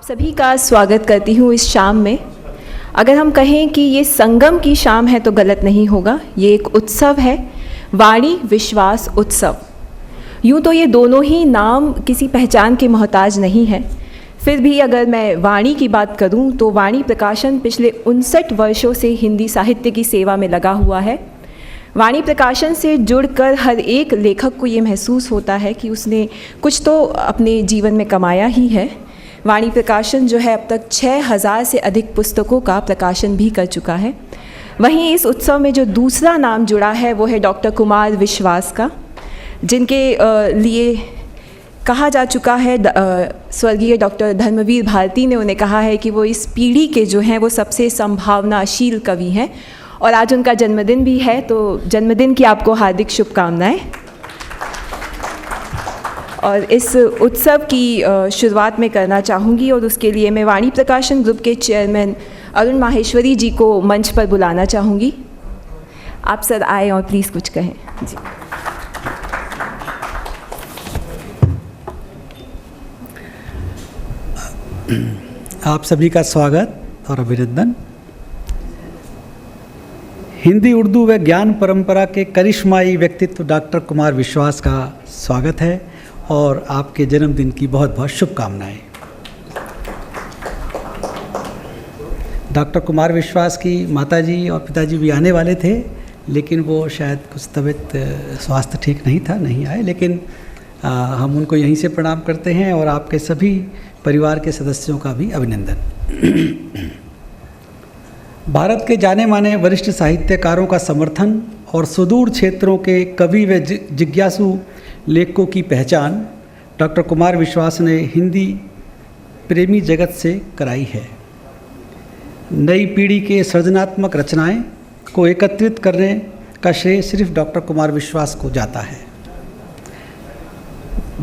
सभी का स्वागत करती हूँ इस शाम में। अगर हम कहें कि ये संगम की शाम है तो गलत नहीं होगा। ये एक उत्सव है, वाणी विश्वास उत्सव। यूँ तो ये दोनों ही नाम किसी पहचान के मोहताज नहीं है, फिर भी अगर मैं वाणी की बात करूँ तो वाणी प्रकाशन पिछले 59 वर्षों से हिंदी साहित्य की सेवा में लगा हुआ है। वाणी प्रकाशन से जुड़कर हर एक लेखक को ये महसूस होता है कि उसने कुछ तो अपने जीवन में कमाया ही है। वाणी प्रकाशन जो है अब तक 6000 से अधिक पुस्तकों का प्रकाशन भी कर चुका है। वहीं इस उत्सव में जो दूसरा नाम जुड़ा है वो है डॉक्टर कुमार विश्वास का, जिनके लिए कहा जा चुका है, स्वर्गीय डॉक्टर धर्मवीर भारती ने उन्हें कहा है कि वो इस पीढ़ी के जो हैं वो सबसे संभावनाशील कवि हैं। और आज उनका जन्मदिन भी है, तो जन्मदिन की आपको हार्दिक शुभकामनाएं। और इस उत्सव की शुरुआत मैं करना चाहूँगी और उसके लिए मैं वाणी प्रकाशन ग्रुप के चेयरमैन अरुण माहेश्वरी जी को मंच पर बुलाना चाहूँगी। आप सर आए और प्लीज़ कुछ कहें जी। आप सभी का स्वागत और अभिनंदन। हिंदी उर्दू व ज्ञान परंपरा के करिश्माई व्यक्तित्व डॉक्टर कुमार विश्वास का स्वागत है और आपके जन्मदिन की बहुत बहुत शुभकामनाएं। डॉक्टर कुमार विश्वास की माताजी और पिताजी भी आने वाले थे, लेकिन वो शायद कुछ तबीयत स्वास्थ्य ठीक नहीं था, नहीं आए। लेकिन हम उनको यहीं से प्रणाम करते हैं और आपके सभी परिवार के सदस्यों का भी अभिनंदन। भारत के जाने माने वरिष्ठ साहित्यकारों का समर्थन और सुदूर क्षेत्रों के कवि व जिज्ञासु लेखकों की पहचान डॉक्टर कुमार विश्वास ने हिंदी प्रेमी जगत से कराई है। नई पीढ़ी के सृजनात्मक रचनाएं को एकत्रित करने का श्रेय सिर्फ डॉक्टर कुमार विश्वास को जाता है।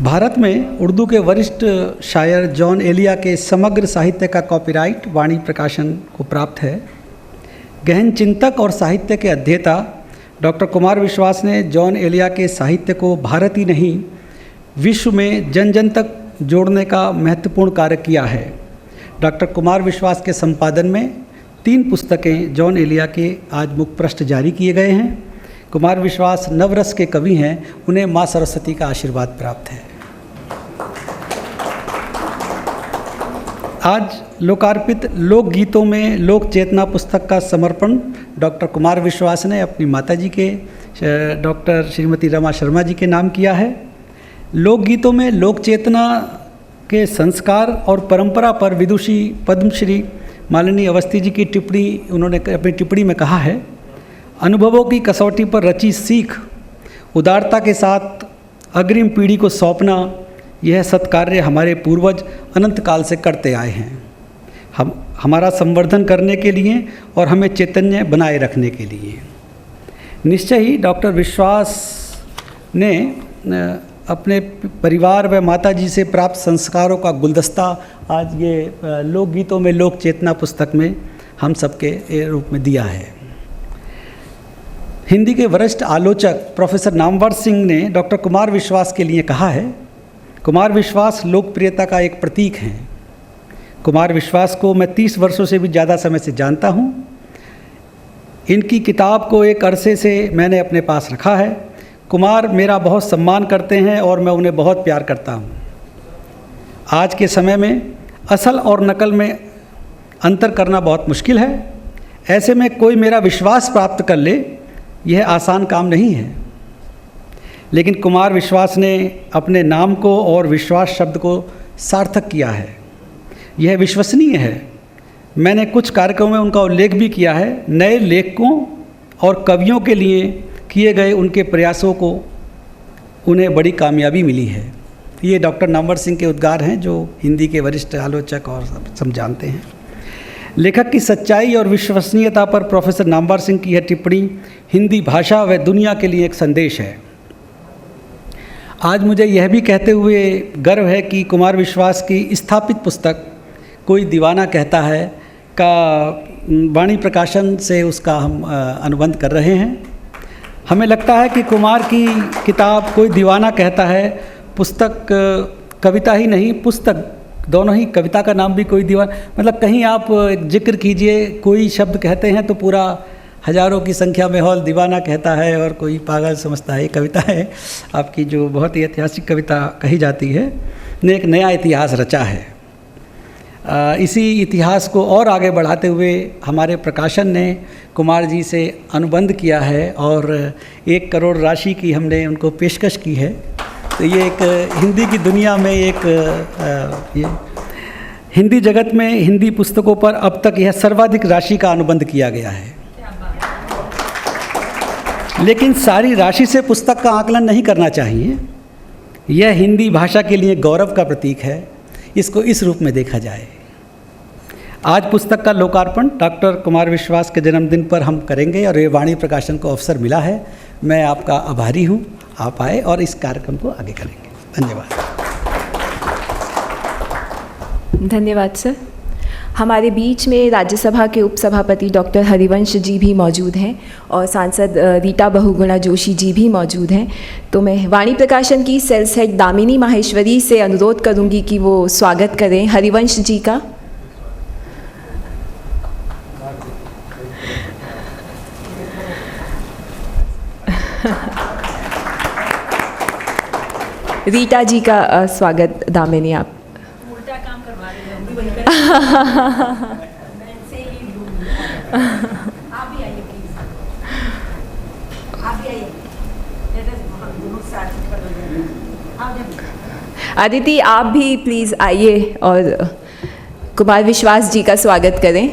भारत में उर्दू के वरिष्ठ शायर जॉन एलिया के समग्र साहित्य का कॉपीराइट वाणी प्रकाशन को प्राप्त है। गहन चिंतक और साहित्य के अध्येता डॉक्टर कुमार विश्वास ने जॉन एलिया के साहित्य को भारत ही नहीं विश्व में जन जन तक जोड़ने का महत्वपूर्ण कार्य किया है। डॉक्टर कुमार विश्वास के संपादन में 3 पुस्तकें जॉन एलिया के आज मुखपृष्ठ जारी किए गए हैं। कुमार विश्वास नवरस के कवि हैं, उन्हें माँ सरस्वती का आशीर्वाद प्राप्त है। आज लोकार्पित लोकगीतों में लोक चेतना पुस्तक का समर्पण डॉक्टर कुमार विश्वास ने अपनी माताजी के डॉक्टर श्रीमती रमा शर्मा जी के नाम किया है। लोकगीतों में लोक चेतना के संस्कार और परंपरा पर विदुषी पद्मश्री मालिनी अवस्थी जी की टिप्पणी, उन्होंने अपनी टिप्पणी में कहा है, अनुभवों की कसौटी पर रची सीख उदारता के साथ अग्रिम पीढ़ी को सौंपना, यह सत्कार्य हमारे पूर्वज अनंत काल से करते आए हैं। हमारा संवर्धन करने के लिए और हमें चैतन्य बनाए रखने के लिए। निश्चय ही डॉक्टर विश्वास ने अपने परिवार व माताजी से प्राप्त संस्कारों का गुलदस्ता आज ये लोकगीतों में लोक चेतना पुस्तक में हम सबके रूप में दिया है। हिंदी के वरिष्ठ आलोचक प्रोफेसर नामवर सिंह ने डॉक्टर कुमार विश्वास के लिए कहा है, कुमार विश्वास लोकप्रियता का एक प्रतीक हैं। कुमार विश्वास को मैं 30 वर्षों से भी ज़्यादा समय से जानता हूँ। इनकी किताब को एक अरसे से मैंने अपने पास रखा है। कुमार मेरा बहुत सम्मान करते हैं और मैं उन्हें बहुत प्यार करता हूँ। आज के समय में असल और नकल में अंतर करना बहुत मुश्किल है। ऐसे में कोई मेरा विश्वास प्राप्त कर ले, यह आसान काम नहीं है। लेकिन कुमार विश्वास ने अपने नाम को और विश्वास शब्द को सार्थक किया है। यह विश्वसनीय है। मैंने कुछ कार्यक्रमों में उनका उल्लेख भी किया है। नए लेखकों और कवियों के लिए किए गए उनके प्रयासों को उन्हें बड़ी कामयाबी मिली है। ये डॉक्टर नामवर सिंह के उद्गार हैं, जो हिंदी के वरिष्ठ आलोचक और सब जानते हैं। लेखक की सच्चाई और विश्वसनीयता पर प्रोफेसर नामवर सिंह की यह टिप्पणी हिंदी भाषा व दुनिया के लिए एक संदेश है। आज मुझे यह भी कहते हुए गर्व है कि कुमार विश्वास की स्थापित पुस्तक कोई दीवाना कहता है का वाणी प्रकाशन से उसका हम अनुबंध कर रहे हैं। हमें लगता है कि कुमार की किताब कोई दीवाना कहता है पुस्तक कविता ही नहीं, पुस्तक दोनों ही, कविता का नाम भी कोई दीवान, मतलब कहीं आप एक जिक्र कीजिए, कोई शब्द कहते हैं तो पूरा हजारों की संख्या में हॉल दीवाना कहता है और कोई पागल समझता है। ये कविता है आपकी जो बहुत ही ऐतिहासिक कविता कही जाती है, ने एक नया इतिहास रचा है। इसी इतिहास को और आगे बढ़ाते हुए हमारे प्रकाशन ने कुमार जी से अनुबंध किया है और 1 करोड़ राशि की हमने उनको पेशकश की है। तो ये एक हिंदी की दुनिया में ये हिंदी जगत में हिंदी पुस्तकों पर अब तक यह सर्वाधिक राशि का अनुबंध किया गया है। लेकिन सारी राशि से पुस्तक का आकलन नहीं करना चाहिए। यह हिंदी भाषा के लिए गौरव का प्रतीक है, इसको इस रूप में देखा जाए। आज पुस्तक का लोकार्पण डॉक्टर कुमार विश्वास के जन्मदिन पर हम करेंगे और ये वाणी प्रकाशन को अवसर मिला है। मैं आपका आभारी हूँ, आप आए और इस कार्यक्रम को आगे करेंगे। धन्यवाद। धन्यवाद सर। हमारे बीच में राज्यसभा के उपसभापति डॉक्टर हरिवंश जी भी मौजूद हैं और सांसद रीटा बहुगुणा जोशी जी भी मौजूद हैं। तो मैं वाणी प्रकाशन की सेल्स हेड दामिनी माहेश्वरी से अनुरोध करूंगी कि वो स्वागत करें हरिवंश जी का। रीटा जी का स्वागत दामिनी आप। उल्टा काम करवा रहे हैं, हम भी वही करेंगे। मैं से ही लूँगी। आप भी आइए प्लीज, आप भी आइए। हम दोनों साथ ही कर रहे हैं। आप जाइए। अदिति आप भी प्लीज़ आइए और कुमार विश्वास जी का स्वागत करें।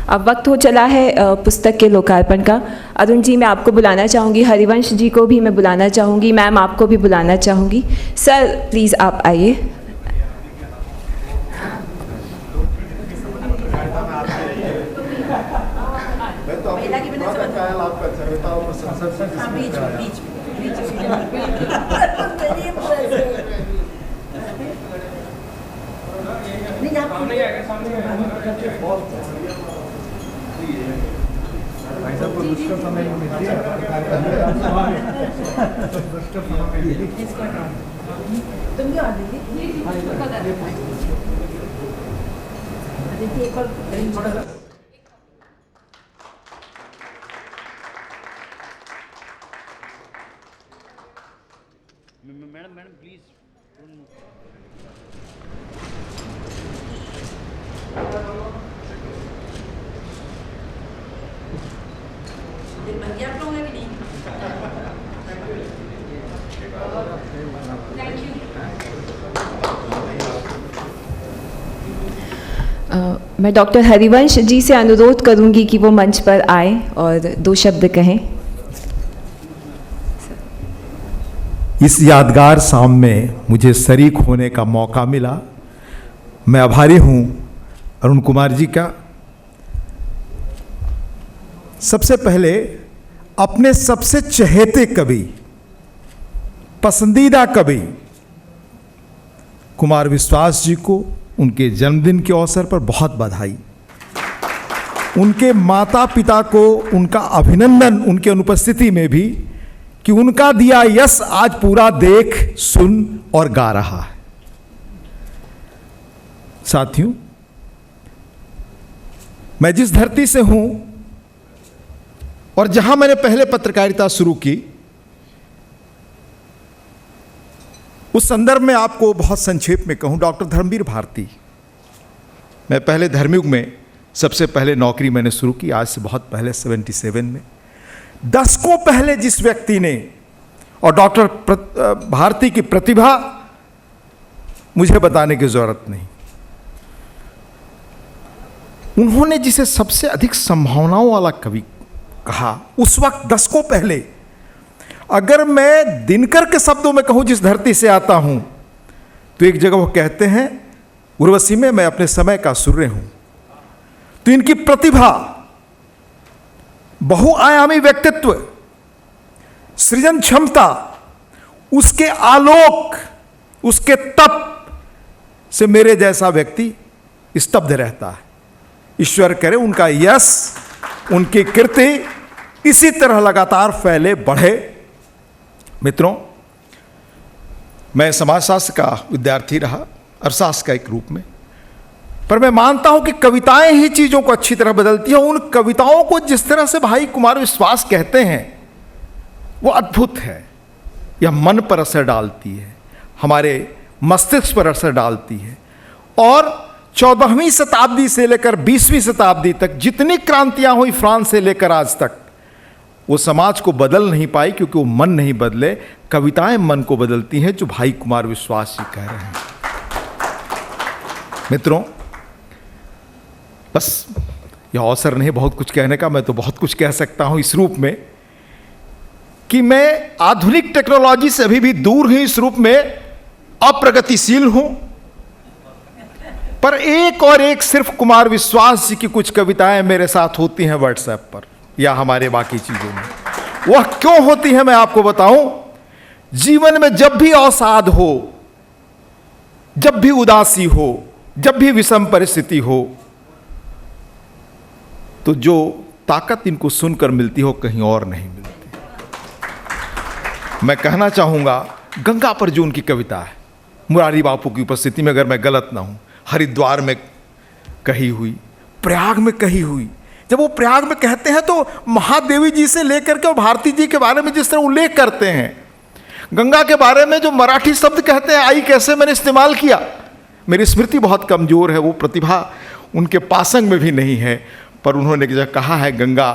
अब वक्त हो चला है पुस्तक के लोकार्पण का। अरुण जी मैं आपको बुलाना चाहूँगी, हरिवंश जी को भी मैं बुलाना चाहूँगी, मैम आपको भी बुलाना चाहूँगी। सर प्लीज़ आप आइए। Madam please. बन गया आप लोगों का कि नहीं? Thank you. मैं डॉक्टर हरिवंश जी से अनुरोध करूंगी कि वो मंच पर आए और 2 शब्द कहें। इस यादगार शाम में मुझे शरीक होने का मौका मिला। मैं आभारी हूँ अरुण कुमार जी का। सबसे पहले अपने सबसे चहेते कवि, पसंदीदा कवि कुमार विश्वास जी को उनके जन्मदिन के अवसर पर बहुत बधाई। उनके माता पिता को उनका अभिनंदन उनके अनुपस्थिति में भी कि उनका दिया यश आज पूरा देख सुन और गा रहा है। साथियों, मैं जिस धरती से हूं और जहां मैंने पहले पत्रकारिता शुरू की, उस संदर्भ में आपको बहुत संक्षेप में कहूं, डॉक्टर धर्मवीर भारती। मैं पहले धर्मयुग में सबसे पहले नौकरी मैंने शुरू की, आज से बहुत पहले 77 में। दशकों पहले जिस व्यक्ति ने, और डॉक्टर भारती की प्रतिभा मुझे बताने की जरूरत नहीं, उन्होंने जिसे सबसे अधिक संभावनाओं वाला कवि कहा, उस वक्त दशकों पहले, अगर मैं दिनकर के शब्दों में कहूं जिस धरती से आता हूं, तो एक जगह वो कहते हैं, उर्वशी में मैं अपने समय का सूर्य हूं। तो इनकी प्रतिभा, बहुआयामी व्यक्तित्व, सृजन क्षमता, उसके आलोक, उसके तप से मेरे जैसा व्यक्ति स्तब्ध रहता है। ईश्वर करे उनका यश, उनकी कीर्ति इसी तरह लगातार फैले बढ़े। मित्रों, मैं समाजशास्त्र का विद्यार्थी रहा, अर्थशास्त्र का एक रूप में, पर मैं मानता हूं कि कविताएं ही चीजों को अच्छी तरह बदलती हैं। उन कविताओं को जिस तरह से भाई कुमार विश्वास कहते हैं वो अद्भुत है। यह मन पर असर डालती है, हमारे मस्तिष्क पर असर डालती है, और 14वीं शताब्दी से लेकर 20वीं शताब्दी तक जितनी क्रांतियां हुई फ्रांस से लेकर आज तक, वो समाज को बदल नहीं पाई क्योंकि वो मन नहीं बदले। कविताएं मन को बदलती हैं, जो भाई कुमार विश्वास जी कह रहे हैं। मित्रों, बस यह अवसर नहीं बहुत कुछ कहने का, मैं तो बहुत कुछ कह सकता हूं इस रूप में कि मैं आधुनिक टेक्नोलॉजी से अभी भी दूर हूं, इस रूप में अप्रगतिशील हूं, पर एक और एक सिर्फ कुमार विश्वास जी की कुछ कविताएं मेरे साथ होती हैं व्हाट्सएप पर या हमारे बाकी चीजों में। वह क्यों होती है मैं आपको बताऊं। जीवन में जब भी अवसाद हो, जब भी उदासी हो, जब भी विषम परिस्थिति हो, तो जो ताकत इनको सुनकर मिलती हो कहीं और नहीं मिलती। मैं कहना चाहूंगा, गंगा पर जो उनकी कविता है, मुरारी बापू की उपस्थिति में, अगर मैं गलत ना हूं, हरिद्वार में कही हुई, प्रयाग में कही हुई। जब वो प्रयाग में कहते हैं तो महादेवी जी से लेकर के और भारती जी के बारे में जिस तरह उल्लेख करते हैं, गंगा के बारे में जो मराठी शब्द कहते हैं, आई कैसे मैंने इस्तेमाल किया। मेरी स्मृति बहुत कमजोर है, वो प्रतिभा उनके पासंग में भी नहीं है, पर उन्होंने जो कहा है गंगा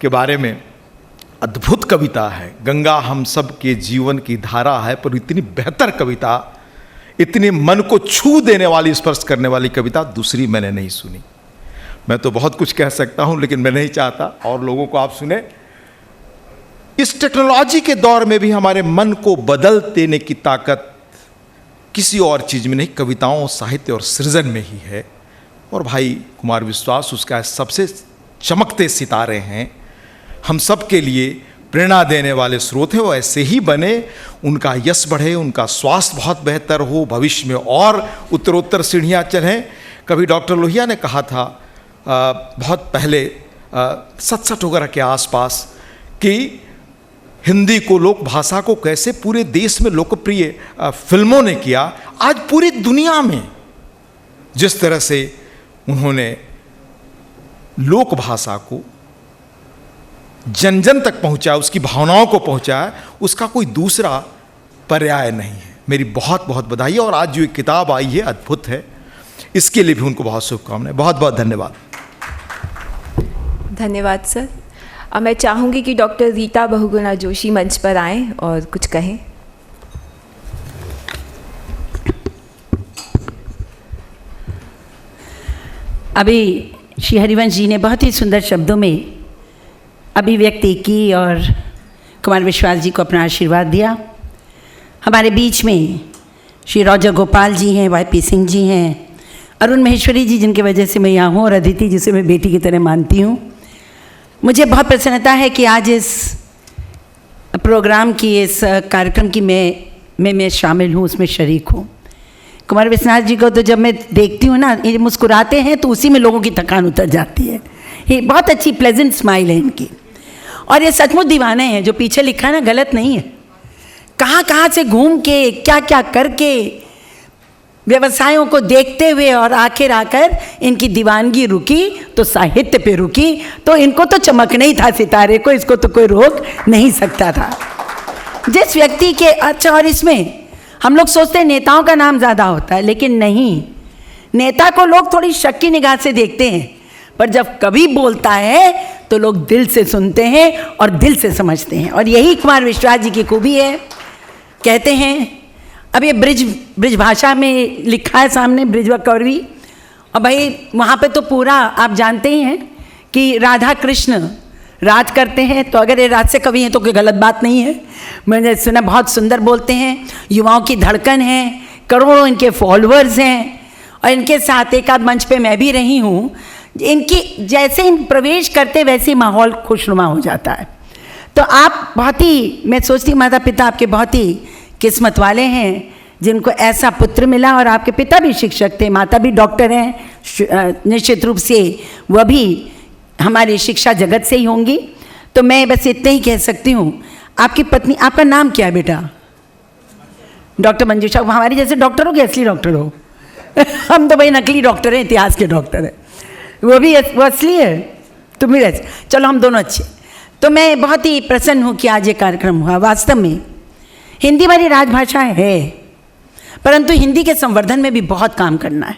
के बारे में, अद्भुत कविता है। गंगा हम सब के जीवन की धारा है, पर इतनी बेहतर कविता, इतनी मन को छू देने वाली, स्पर्श करने वाली कविता दूसरी मैंने नहीं सुनी। मैं तो बहुत कुछ कह सकता हूं, लेकिन मैं नहीं चाहता और लोगों को आप सुने। इस टेक्नोलॉजी के दौर में भी हमारे मन को बदल देने की ताकत किसी और चीज में नहीं, कविताओं, साहित्य और सृजन में ही है। और भाई कुमार विश्वास उसका सबसे चमकते सितारे हैं, हम सब के लिए प्रेरणा देने वाले स्रोत हैं। वो ऐसे ही बने, उनका यश बढ़े, उनका स्वास्थ्य बहुत बेहतर हो, भविष्य में और उत्तरोत्तर सीढ़ियाँ चढ़ें। कभी डॉक्टर लोहिया ने कहा था बहुत पहले 67 वगैरह के आसपास कि हिंदी को, लोक भाषा को कैसे पूरे देश में लोकप्रिय फिल्मों ने किया, आज पूरी दुनिया में जिस तरह से उन्होंने लोक भाषा को जन जन तक पहुंचाया, उसकी भावनाओं को पहुंचाया, उसका कोई दूसरा पर्याय नहीं है। मेरी बहुत बहुत बधाई। और आज जो एक किताब आई है अद्भुत है, इसके लिए भी उनको बहुत शुभकामनाएं। बहुत बहुत धन्यवाद। धन्यवाद सर। अब मैं चाहूँगी कि डॉक्टर रीता बहुगुणा जोशी मंच पर आएं और कुछ कहें। अभी श्री हरिवंश जी ने बहुत ही सुंदर शब्दों में अभिव्यक्ति की और कुमार विश्वास जी को अपना आशीर्वाद दिया। हमारे बीच में श्री रॉजर गोपाल जी हैं, YP सिंह जी हैं, अरुण महेश्वरी जी जिनकी वजह से मैं यहाँ हूँ, और अदिति जिसे मैं बेटी की तरह मानती हूँ। मुझे बहुत प्रसन्नता है कि आज इस प्रोग्राम की, इस कार्यक्रम की मैं शामिल हूँ, उसमें शरीक हूँ। कुमार विश्वनाथ जी को तो जब मैं देखती हूँ ना, ये मुस्कुराते हैं तो उसी में लोगों की थकान उतर जाती है। ये बहुत अच्छी प्लेजेंट स्माइल है इनकी, और ये सचमुच दीवाने हैं। जो पीछे लिखा है ना, गलत नहीं है। कहाँ कहाँ से घूम के, क्या क्या करके, व्यवसायों को देखते हुए, और आखिर आकर इनकी दीवानगी रुकी तो साहित्य पे रुकी। तो इनको तो चमकना ही था सितारे को, इसको तो कोई रोक नहीं सकता था। जिस व्यक्ति के, अच्छा, और इसमें हम लोग सोचते हैं नेताओं का नाम ज़्यादा होता है, लेकिन नहीं, नेता को लोग थोड़ी शक की निगाह से देखते हैं, पर जब कभी बोलता है तो लोग दिल से सुनते हैं और दिल से समझते हैं। और यही कुमार विश्वास जी की खूबी है। कहते हैं, अब ये ब्रिज भाषा में लिखा है सामने, ब्रिज व कौरवी, और भाई वहाँ पे तो पूरा आप जानते ही हैं कि राधा कृष्ण राज करते हैं। तो अगर ये राज से कवि हैं तो कोई गलत बात नहीं है। मैंने सुना बहुत सुंदर बोलते हैं, युवाओं की धड़कन है, करोड़ों इनके फॉलोअर्स हैं, और इनके साथ एक आध मंच पे मैं भी रही हूँ। इनकी जैसे इन प्रवेश करते वैसे माहौल खुशनुमा हो जाता है। तो आप बहुत ही, मैं सोचती माता पिता आपके बहुत ही किस्मत वाले हैं जिनको ऐसा पुत्र मिला। और आपके पिता भी शिक्षक थे, माता भी डॉक्टर हैं, निश्चित रूप से वह भी हमारी शिक्षा जगत से ही होंगी। तो मैं बस इतना ही कह सकती हूँ, आपकी पत्नी, आपका नाम क्या है बेटा? डॉक्टर मंजूषा। हमारे जैसे डॉक्टर हो कि असली डॉक्टर हो? हम तो भाई नकली डॉक्टर हैं, इतिहास के डॉक्टर हैं। वो असली है, तुम भी वैसे। चलो हम दोनों अच्छे। तो मैं बहुत ही प्रसन्न हूँ कि आज ये कार्यक्रम हुआ। वास्तव में हिंदी हमारी राजभाषा है, परंतु हिंदी के संवर्धन में भी बहुत काम करना है।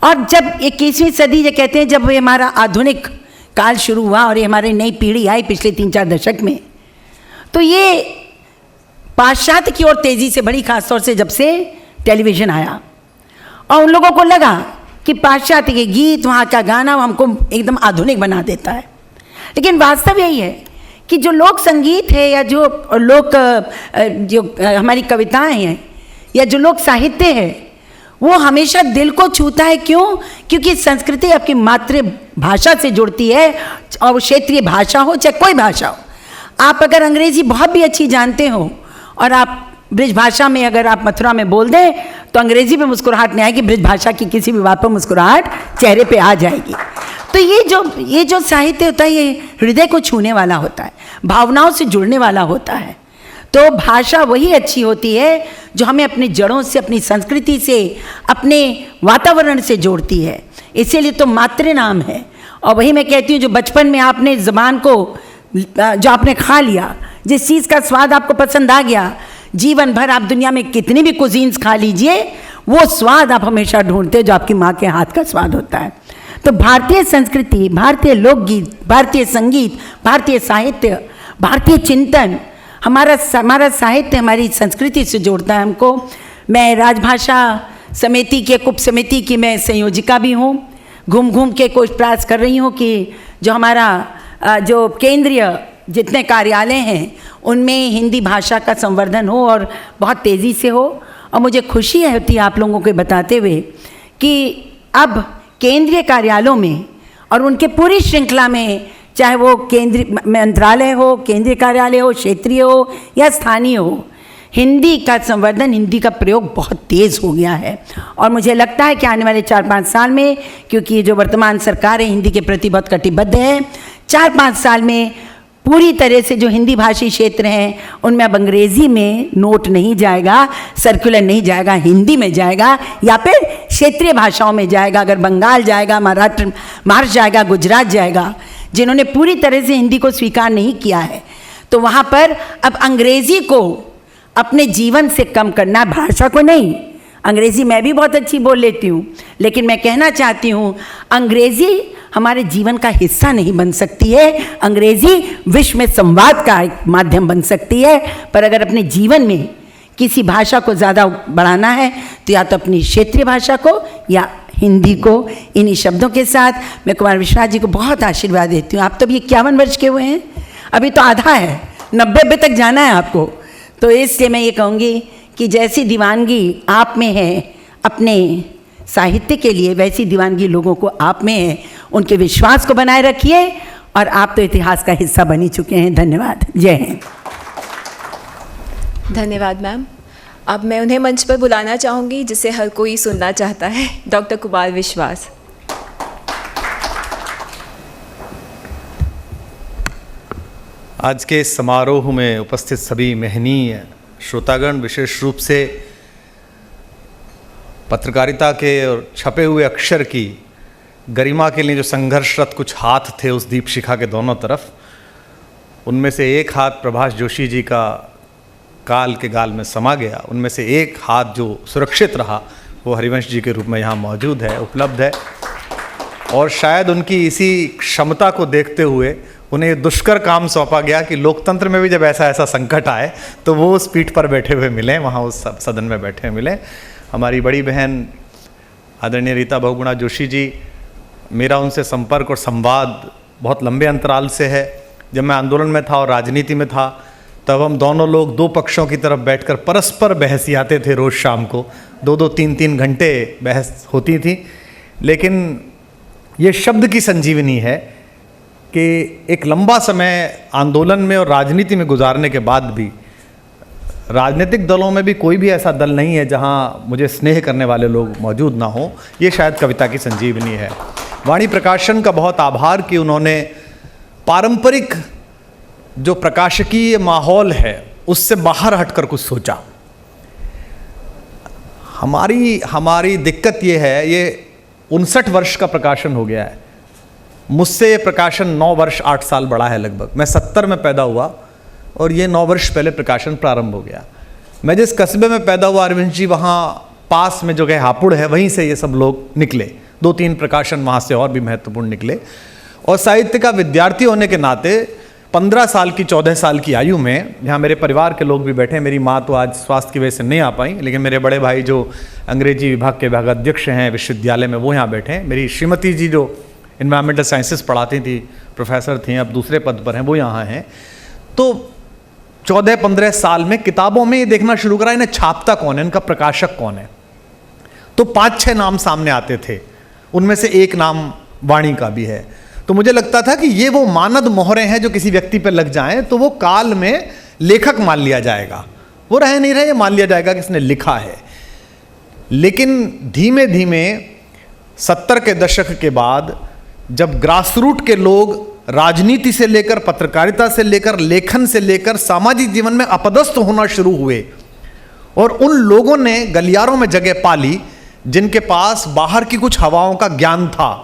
और जब 21वीं सदी, ये कहते हैं जब ये हमारा आधुनिक काल शुरू हुआ और ये हमारी नई पीढ़ी आई पिछले 3-4 दशक में, तो ये पाश्चात्य की ओर तेज़ी से बढ़ी, खासतौर से जब से टेलीविज़न आया। और उन लोगों को लगा कि पाश्चात्य के गीत, वहाँ का गाना हमको एकदम आधुनिक बना देता है। लेकिन वास्तव यही है कि जो लोक संगीत है या जो हमारी कविताएं हैं या जो लोक साहित्य है, वो हमेशा दिल को छूता है। क्यों? क्योंकि संस्कृति आपकी मातृभाषा से जुड़ती है, और वो क्षेत्रीय भाषा हो चाहे कोई भाषा हो। आप अगर अंग्रेज़ी बहुत भी अच्छी जानते हो और आप ब्रिज भाषा में अगर आप मथुरा में बोल दें तो अंग्रेज़ी में मुस्कुराहट नहीं आएगी, ब्रिज भाषा की किसी भी बात पर मुस्कुराहट चेहरे पे आ जाएगी। तो ये जो साहित्य होता है, ये हृदय को छूने वाला होता है, भावनाओं से जुड़ने वाला होता है। तो भाषा वही अच्छी होती है जो हमें अपनी जड़ों से, अपनी संस्कृति से, अपने वातावरण से जोड़ती है। इसीलिए तो मातृ नाम है। और वही मैं कहती हूँ, जो बचपन में आपने ज़बान को जो आपने खा लिया, जिस चीज़ का स्वाद आपको पसंद आ गया, जीवन भर आप दुनिया में कितनी भी कुजीन्स खा लीजिए, वो स्वाद आप हमेशा ढूंढते जो आपकी माँ के हाथ का स्वाद होता है। तो भारतीय संस्कृति, भारतीय लोकगीत, भारतीय संगीत, भारतीय साहित्य, भारतीय चिंतन, हमारा साहित्य हमारी संस्कृति से जोड़ता है हमको। मैं राजभाषा समिति के उप समिति की मैं संयोजिका भी हूँ। घूम घूम के कोशिश प्रयास कर रही हूँ कि जो हमारा जो केंद्रीय जितने कार्यालय हैं उनमें हिंदी भाषा का संवर्धन हो और बहुत तेज़ी से हो। और मुझे खुशी होती है आप लोगों को बताते हुए कि अब केंद्रीय कार्यालयों में और उनके पूरी श्रृंखला में, चाहे वो केंद्रीय मंत्रालय हो, केंद्रीय कार्यालय हो, क्षेत्रीय हो या स्थानीय हो, हिंदी का संवर्धन, हिंदी का प्रयोग बहुत तेज़ हो गया है। और मुझे लगता है कि आने वाले 4-5 साल में, क्योंकि जो वर्तमान सरकार है हिंदी के प्रति बहुत कटिबद्ध है, 4-5 साल में पूरी तरह से जो हिंदी भाषी क्षेत्र हैं उनमें अब अंग्रेज़ी में नोट नहीं जाएगा, सर्कुलर नहीं जाएगा, हिंदी में जाएगा या फिर क्षेत्रीय भाषाओं में जाएगा। अगर बंगाल जाएगा, महाराष्ट्र जाएगा, गुजरात जाएगा, जिन्होंने पूरी तरह से हिंदी को स्वीकार नहीं किया है, तो वहाँ पर अब अंग्रेज़ी को अपने जीवन से कम करना, भाषा को नहीं। अंग्रेज़ी मैं भी बहुत अच्छी बोल लेती हूँ, लेकिन मैं कहना चाहती हूँ अंग्रेज़ी हमारे जीवन का हिस्सा नहीं बन सकती है। अंग्रेज़ी विश्व में संवाद का एक माध्यम बन सकती है, पर अगर अपने जीवन में किसी भाषा को ज़्यादा बढ़ाना है तो या तो अपनी क्षेत्रीय भाषा को या हिंदी को। इन्हीं शब्दों के साथ मैं कुमार विश्वास जी को बहुत आशीर्वाद देती हूँ। आप तो अभी 51 वर्ष के हुए हैं, अभी तो आधा है, 90 तक जाना है आपको। तो इसलिए मैं ये कहूँगी कि जैसी दीवानगी आप में है अपने साहित्य के लिए, वैसी दीवानगी लोगों को आप में है। उनके विश्वास को बनाए रखिए, और आप तो इतिहास का हिस्सा बनी चुके हैं। धन्यवाद। जय हिंद। धन्यवाद मैम। अब मैं उन्हें मंच पर बुलाना चाहूँगी जिसे हर कोई सुनना चाहता है, डॉक्टर कुमार विश्वास। आज के इस समारोह में उपस्थित सभी महनीय श्रोतागण, विशेष रूप से पत्रकारिता के और छपे हुए अक्षर की गरिमा के लिए जो संघर्षरत कुछ हाथ थे उस दीप शिखा के दोनों तरफ, उनमें से एक हाथ प्रभाष जोशी जी का काल के गाल में समा गया, उनमें से एक हाथ जो सुरक्षित रहा वो हरिवंश जी के रूप में यहाँ मौजूद है, उपलब्ध है। और शायद उनकी इसी क्षमता को देखते हुए उन्हें दुष्कर काम सौंपा गया कि लोकतंत्र में भी जब ऐसा संकट आए तो वो उस पीठ पर बैठे हुए मिलें, वहाँ उस सदन में बैठे मिलें। हमारी बड़ी बहन आदरणीय रीता बहुगुणा जोशी जी, मेरा उनसे संपर्क और संवाद बहुत लंबे अंतराल से है। जब मैं आंदोलन में था और राजनीति में था तब हम दोनों लोग दो पक्षों की तरफ बैठकर परस्पर बहसियाते थे। रोज़ शाम को 2-2, 3-3 घंटे बहस होती थी। लेकिन ये शब्द की संजीवनी है कि एक लंबा समय आंदोलन में और राजनीति में गुजारने के बाद भी राजनीतिक दलों में भी कोई भी ऐसा दल नहीं है जहां मुझे स्नेह करने वाले लोग मौजूद ना हो। ये शायद कविता की संजीवनी है। वाणी प्रकाशन का बहुत आभार कि उन्होंने पारंपरिक जो प्रकाशकीय माहौल है उससे बाहर हटकर कुछ सोचा। हमारी दिक्कत ये है, ये 59 वर्ष का प्रकाशन हो गया है। मुझसे ये प्रकाशन 9 वर्ष 8 साल बड़ा है लगभग। मैं 70 में पैदा हुआ और ये 9 वर्ष पहले प्रकाशन प्रारंभ हो गया। मैं जिस कस्बे में पैदा हुआ अरविंद जी, वहाँ पास में जो कि हापुड़ है, वहीं से ये सब लोग निकले। 2-3 प्रकाशन वहाँ से और भी महत्वपूर्ण निकले। और साहित्य का विद्यार्थी होने के नाते 15 साल की 14 साल की आयु में, यहाँ मेरे परिवार के लोग भी बैठे हैं, मेरी माँ तो आज स्वास्थ्य की वजह से नहीं आ पाई, लेकिन मेरे बड़े भाई जो अंग्रेजी विभाग के विभागाध्यक्ष हैं विश्वविद्यालय में, वो यहाँ बैठे हैं। मेरी श्रीमती जी जो इन्वायरमेंटल साइंसेस पढ़ाती थी, प्रोफेसर थी, अब दूसरे पद पर हैं, वो यहाँ हैं। तो 14-15 साल में किताबों में ये देखना शुरू करा इन्हें छापता कौन है, इनका प्रकाशक कौन है। तो 5-6 नाम सामने आते थे, उनमें से एक नाम वाणी का भी है। तो मुझे लगता था कि ये वो मानद मोहरें हैं जो किसी व्यक्ति पर लग जाएं तो वो काल में लेखक मान लिया जाएगा, वो रहे नहीं रहे, ये मान लिया जाएगा कि इसने लिखा है। लेकिन धीमे धीमे 70 के दशक के बाद जब ग्रासरूट के लोग राजनीति से लेकर, पत्रकारिता से लेकर, लेखन से लेकर सामाजिक जीवन में अपदस्थ होना शुरू हुए और उन लोगों ने गलियारों में जगह पाली जिनके पास बाहर की कुछ हवाओं का ज्ञान था,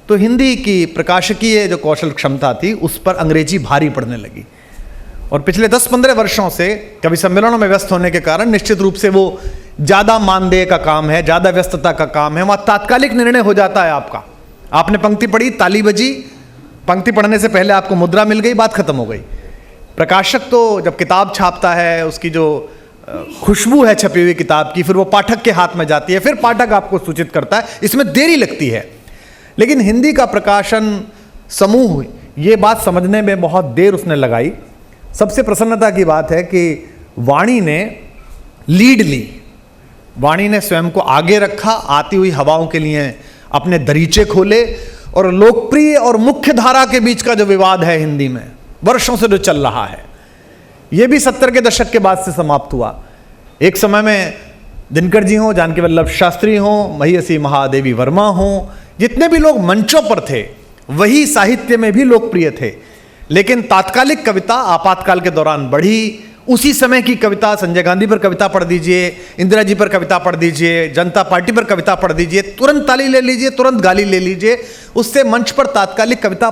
तो हिंदी की प्रकाशकीय जो कौशल क्षमता थी उस पर अंग्रेजी भारी पड़ने लगी। और पिछले 10-15 वर्षों से कवि सम्मेलनों में व्यस्त होने के कारण निश्चित रूप से वो ज़्यादा मानदेय का काम है, ज़्यादा व्यस्तता का काम है, वहाँ तात्कालिक निर्णय हो जाता है आपका। आपने पंक्ति पढ़ी, ताली बजी, पंक्ति पढ़ने से पहले आपको मुद्रा मिल गई, बात खत्म हो गई। प्रकाशक तो जब किताब छापता है, उसकी जो खुशबू है छपी हुई किताब की, फिर वो पाठक के हाथ में जाती है, फिर पाठक आपको सूचित करता है, इसमें देरी लगती है। लेकिन हिंदी का प्रकाशन समूह ये बात समझने में बहुत देर उसने लगाई। सबसे प्रसन्नता की बात है कि वाणी ने लीड ली, वाणी ने स्वयं को आगे रखा, आती हुई हवाओं के लिए अपने दरीचे खोले और लोकप्रिय और मुख्य धारा के बीच का जो विवाद है हिंदी में वर्षों से जो चल रहा है, यह भी 70 के दशक के बाद से समाप्त हुआ। एक समय में दिनकर जी हों, जानकी वल्लभ शास्त्री हों, महिषी महादेवी वर्मा हों, जितने भी लोग मंचों पर थे वही साहित्य में भी लोकप्रिय थे। लेकिन तात्कालिक कविता आपातकाल के दौरान बढ़ी। उसी समय की कविता, संजय गांधी पर कविता पढ़ दीजिए, इंदिरा जी पर कविता पढ़ दीजिए, जनता पार्टी पर कविता पढ़ दीजिए, तुरंत ताली ले लीजिए, तुरंत गाली ले लीजिए, उससे मंच पर तात्कालिक कविता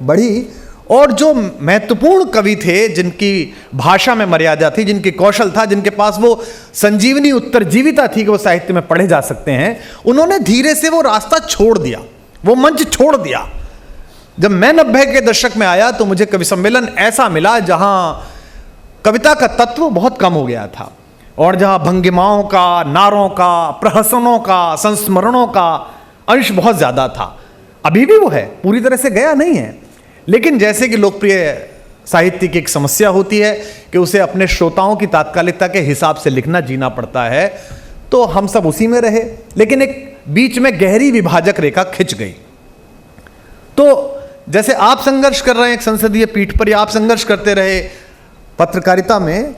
बढ़ी। और जो महत्वपूर्ण कवि थे, जिनकी भाषा में मर्यादा थी, जिनकी कौशल था, जिनके पास वो संजीवनी उत्तरजीविता थी कि वो साहित्य में पढ़े जा सकते हैं, उन्होंने धीरे से वो रास्ता छोड़ दिया, वो मंच छोड़ दिया। जब मैं 90 के दशक में आया तो मुझे कवि सम्मेलन ऐसा मिला जहां कविता का तत्व बहुत कम हो गया था और जहां भंगिमाओं का, नारों का, प्रहसनों का, संस्मरणों का अंश बहुत ज्यादा था। अभी भी वो है, पूरी तरह से गया नहीं है। लेकिन जैसे कि लोकप्रिय साहित्य की एक समस्या होती है कि उसे अपने श्रोताओं की तात्कालिकता के हिसाब से लिखना, जीना पड़ता है, तो हम सब उसी में रहे। लेकिन एक बीच में गहरी विभाजक रेखा खिंच गई। तो जैसे आप संघर्ष कर रहे हैं एक संसदीय पीठ पर, या आप संघर्ष करते रहे पत्रकारिता में,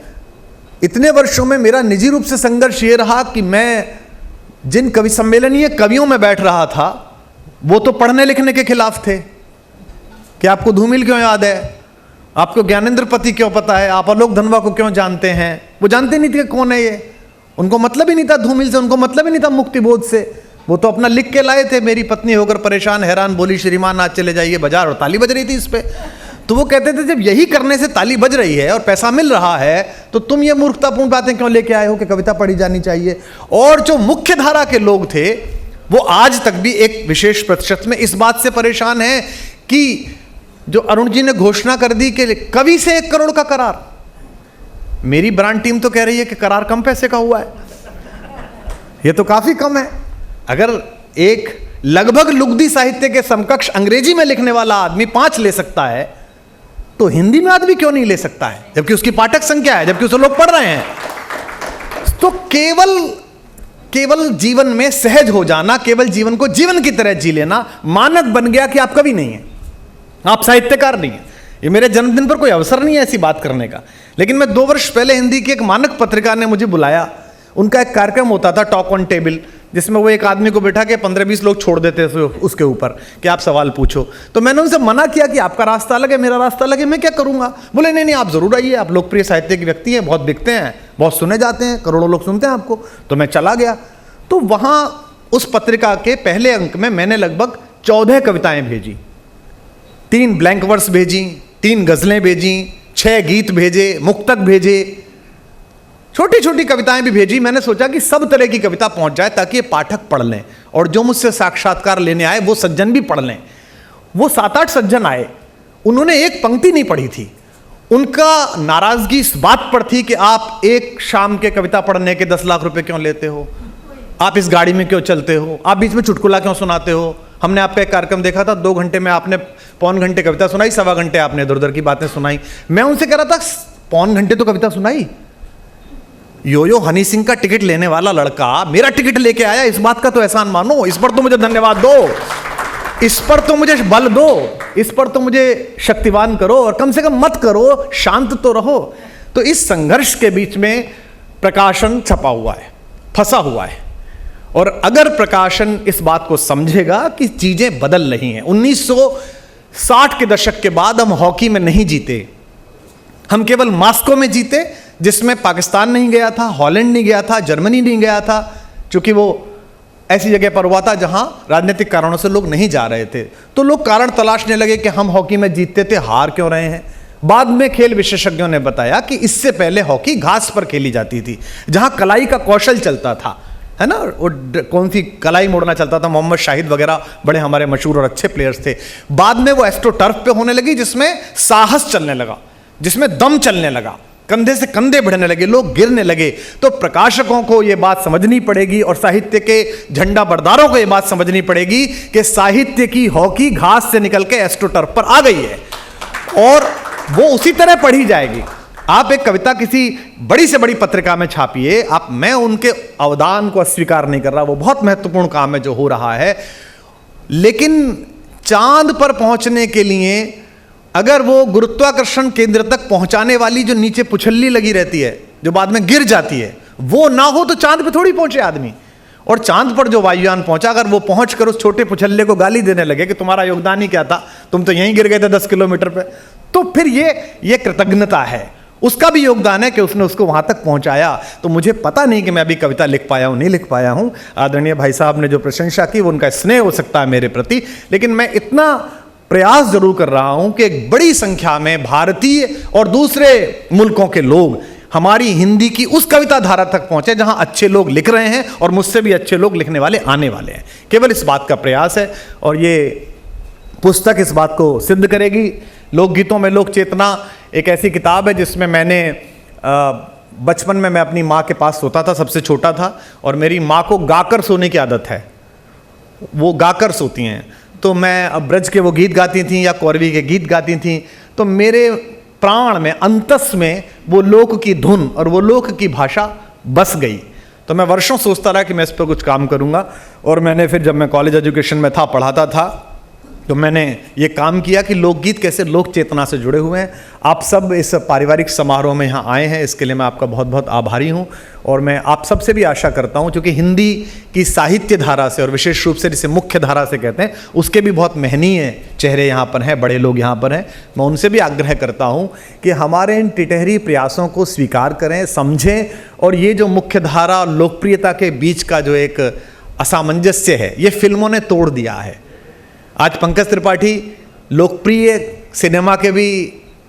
इतने वर्षों में मेरा निजी रूप से संघर्ष ये रहा कि मैं जिन कवि सम्मेलनीय कवियों में बैठ रहा था वो तो पढ़ने लिखने के खिलाफ थे। कि आपको धूमिल क्यों याद है, आपको ज्ञानेंद्र पति क्यों पता है, आप आलोक धनवा को क्यों जानते हैं, वो जानते नहीं थे कौन है ये। उनको मतलब ही नहीं था धूमिल से, उनको मतलब ही नहीं था मुक्तिबोध से। वो तो अपना लिख के लाए थे, मेरी पत्नी होकर परेशान हैरान बोली श्रीमान आज चले जाइए बाजार, और ताली बज रही थी इस पे। तो वो कहते थे जब यही करने से ताली बज रही है और पैसा मिल रहा है तो तुम ये मूर्खतापूर्ण बातें क्यों लेके आए हो कि कविता पढ़ी जानी चाहिए। और जो मुख्य धारा के लोग थे वो आज तक भी एक विशेष प्रतिशत में इस बात से परेशान है कि जो अरुण जी ने घोषणा कर दी कि कवि से 1 करोड़ का करार, मेरी ब्रांड टीम तो कह रही है कि करार कम पैसे का हुआ है, ये तो काफी कम है। अगर एक लगभग लुगदी साहित्य के समकक्ष अंग्रेजी में लिखने वाला आदमी 5 ले सकता है तो हिंदी में आदमी क्यों नहीं ले सकता है, जबकि उसकी पाठक संख्या है, जबकि उसे लोग पढ़ रहे हैं। तो केवल जीवन में सहज हो जाना, केवल जीवन को जीवन की तरह जी लेना मानक बन गया कि आप कवि नहीं है, आप साहित्यकार नहीं है। ये मेरे जन्मदिन पर कोई अवसर नहीं है ऐसी बात करने का। लेकिन मैं 2 वर्ष पहले हिंदी की एक मानक पत्रिका ने मुझे बुलाया, उनका एक कार्यक्रम होता था टॉक ऑन टेबल, जिसमें वो एक आदमी को बैठा के 15-20 लोग छोड़ देते थे उसके ऊपर कि आप सवाल पूछो। तो मैंने उनसे मना किया कि आपका रास्ता अलग है, मेरा रास्ता अलग है, मैं क्या करूँगा। बोले नहीं नहीं, आप ज़रूर आइए, आप लोकप्रिय साहित्य के व्यक्ति हैं, बहुत बिकते हैं, बहुत सुने जाते हैं, करोड़ों लोग सुनते हैं आपको। तो मैं चला गया। तो वहाँ उस पत्रिका के पहले अंक में मैंने लगभग 14 कविताएँ भेजी, 3 ब्लैंक वर्स भेजी, 3 गज़लें भेजी, 6 गीत भेजे, मुक्तक भेजे, छोटी छोटी कविताएं भी भेजी। मैंने सोचा कि सब तरह की कविता पहुंच जाए ताकि ये पाठक पढ़ लें और जो मुझसे साक्षात्कार लेने आए वो सज्जन भी पढ़ लें। वो 7-8 सज्जन आए, उन्होंने एक पंक्ति नहीं पढ़ी थी। उनका नाराजगी इस बात पर थी कि आप एक शाम के कविता पढ़ने के 10 लाख रुपए क्यों लेते हो, आप इस गाड़ी में क्यों चलते हो, आप बीच में चुटकुला क्यों सुनाते हो। हमने आपका एक कार्यक्रम देखा था, 2 घंटे में आपने 1.25 घंटे कविता सुनाई, 1.25 घंटे आपने इधर उधर की बातें सुनाई। मैं उनसे कह रहा था 1.25 घंटे तो कविता सुनाई, यो हनी सिंह का टिकट लेने वाला लड़का मेरा टिकट लेके आया, इस बात का तो एहसान मानो, इस पर तो मुझे धन्यवाद दो, इस पर तो मुझे बल दो, इस पर तो मुझे शक्तिवान करो, और कम से कम मत करो, शांत तो रहो। तो इस संघर्ष के बीच में प्रकाशन छपा हुआ है, फंसा हुआ है। और अगर प्रकाशन इस बात को समझेगा कि चीजें बदल रही हैं, 1960 के दशक के बाद हम हॉकी में नहीं जीते, हम केवल मास्को में जीते, जिसमें पाकिस्तान नहीं गया था, हॉलैंड नहीं गया था, जर्मनी नहीं गया था, क्योंकि वो ऐसी जगह पर हुआ था जहां राजनीतिक कारणों से लोग नहीं जा रहे थे। तो लोग कारण तलाशने लगे कि हम हॉकी में जीतते थे, हार क्यों रहे हैं। बाद में खेल विशेषज्ञों ने बताया कि इससे पहले हॉकी घास पर खेली जाती थी, जहां कलाई का कौशल चलता था, है ना, वो कौन सी कलाई मोड़ना चलता था, मोहम्मद शाहिद वगैरह बड़े हमारे मशहूर और अच्छे प्लेयर्स थे। बाद में वो एस्ट्रो टर्फ पे होने लगी, जिसमें साहस चलने लगा, जिसमें दम चलने लगा, कंधे से कंधे भिड़ने लगे, लोग गिरने लगे। तो प्रकाशकों को यह बात समझनी पड़ेगी और साहित्य के झंडा बरदारों को यह बात समझनी पड़ेगी कि साहित्य की हॉकी घास से निकल के एस्ट्रो टर्फ पर आ गई है और वो उसी तरह पढ़ी जाएगी। आप एक कविता किसी बड़ी से बड़ी पत्रिका में छापिए, मैं उनके अवदान को अस्वीकार नहीं कर रहा, वो बहुत महत्वपूर्ण काम है जो हो रहा है, लेकिन चांद पर पहुंचने के लिए अगर वो गुरुत्वाकर्षण केंद्र तक पहुंचाने वाली जो नीचे पुछल्ली लगी रहती है, जो बाद में गिर जाती है, वो ना हो तो चांद पे थोड़ी पहुंचे आदमी। और चांद पर जो वायुयान पहुंचा, अगर वो पहुंचकर उस छोटे पुछल्ले को गाली देने लगे कि तुम्हारा योगदान ही क्या था, तुम तो यहीं गिर गए थे 10 किलोमीटर पे, तो फिर ये कृतज्ञता है, उसका भी योगदान है कि उसने उसको वहां तक पहुंचाया। तो मुझे पता नहीं कि मैं अभी कविता लिख पाया हूं, नहीं लिख पाया हूं। आदरणीय भाई साहब ने जो प्रशंसा की वो उनका स्नेह हो सकता है मेरे प्रति, लेकिन मैं इतना प्रयास जरूर कर रहा हूं कि एक बड़ी संख्या में भारतीय और दूसरे मुल्कों के लोग हमारी हिंदी की उस कविता धारा तक पहुंचे जहां अच्छे लोग लिख रहे हैं और मुझसे भी अच्छे लोग लिखने वाले आने वाले हैं। केवल इस बात का प्रयास है और ये पुस्तक इस बात को सिद्ध करेगी। लोकगीतों में लोक चेतना एक ऐसी किताब है जिसमें मैंने बचपन में मैं अपनी माँ के पास सोता था, सबसे छोटा था, और मेरी माँ को गाकर सोने की आदत है, वो गाकर सोती हैं। तो मैं अब ब्रज के वो गीत गाती थी या कौरवी के गीत गाती थी, तो मेरे प्राण में, अंतस में वो लोक की धुन और वो लोक की भाषा बस गई। तो मैं वर्षों सोचता रहा कि मैं इस पर कुछ काम करूँगा, और मैंने फिर जब मैं कॉलेज एजुकेशन में था, पढ़ाता था, तो मैंने ये काम किया कि लोकगीत कैसे लोक चेतना से जुड़े हुए हैं। आप सब इस पारिवारिक समारोह में यहाँ आए हैं, इसके लिए मैं आपका बहुत बहुत आभारी हूँ। और मैं आप सब से भी आशा करता हूँ, क्योंकि हिंदी की साहित्य धारा से और विशेष रूप से जिसे मुख्य धारा से कहते हैं, उसके भी बहुत महनीय चेहरे यहाँ पर हैं, बड़े लोग यहाँ पर हैं। मैं उनसे भी आग्रह करता हूँ कि हमारे इन टिटहरी प्रयासों को स्वीकार करें, समझें, और ये जो मुख्य धारा लोकप्रियता के बीच का जो एक असामंजस्य है, ये फिल्मों ने तोड़ दिया है। आज पंकज त्रिपाठी लोकप्रिय सिनेमा के भी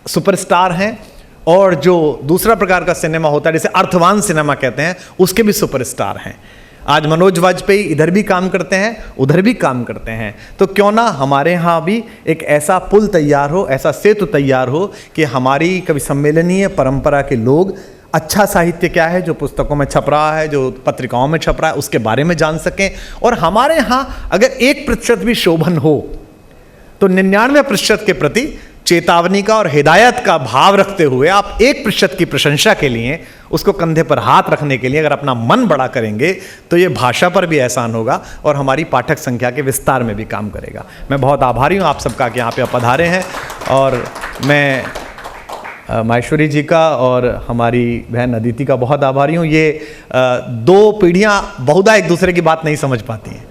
सुपरस्टार हैं, और जो दूसरा प्रकार का सिनेमा होता है जिसे अर्थवान सिनेमा कहते हैं, उसके भी सुपरस्टार हैं। आज मनोज वाजपेयी इधर भी काम करते हैं, उधर भी काम करते हैं। तो क्यों ना हमारे यहाँ भी एक ऐसा पुल तैयार हो, ऐसा सेतु तैयार हो कि हमारी कवि सम्मेलनीय परंपरा के लोग अच्छा साहित्य क्या है जो पुस्तकों में छप रहा है, जो पत्रिकाओं में छप रहा है, उसके बारे में जान सकें। और हमारे यहाँ अगर 1% भी शोभन हो तो 99% के प्रति चेतावनी का और हिदायत का भाव रखते हुए आप 1% की प्रशंसा के लिए, उसको कंधे पर हाथ रखने के लिए अगर अपना मन बड़ा करेंगे तो ये भाषा पर भी एहसान होगा और हमारी पाठक संख्या के विस्तार में भी काम करेगा। मैं बहुत आभारी हूँ आप सबका कि यहाँ पे आप पधारे हैं, और मैं माहेश्वरी जी का और हमारी बहन अदिति का बहुत आभारी हूँ। ये दो पीढ़ियाँ बहुधा एक दूसरे की बात नहीं समझ पाती हैं,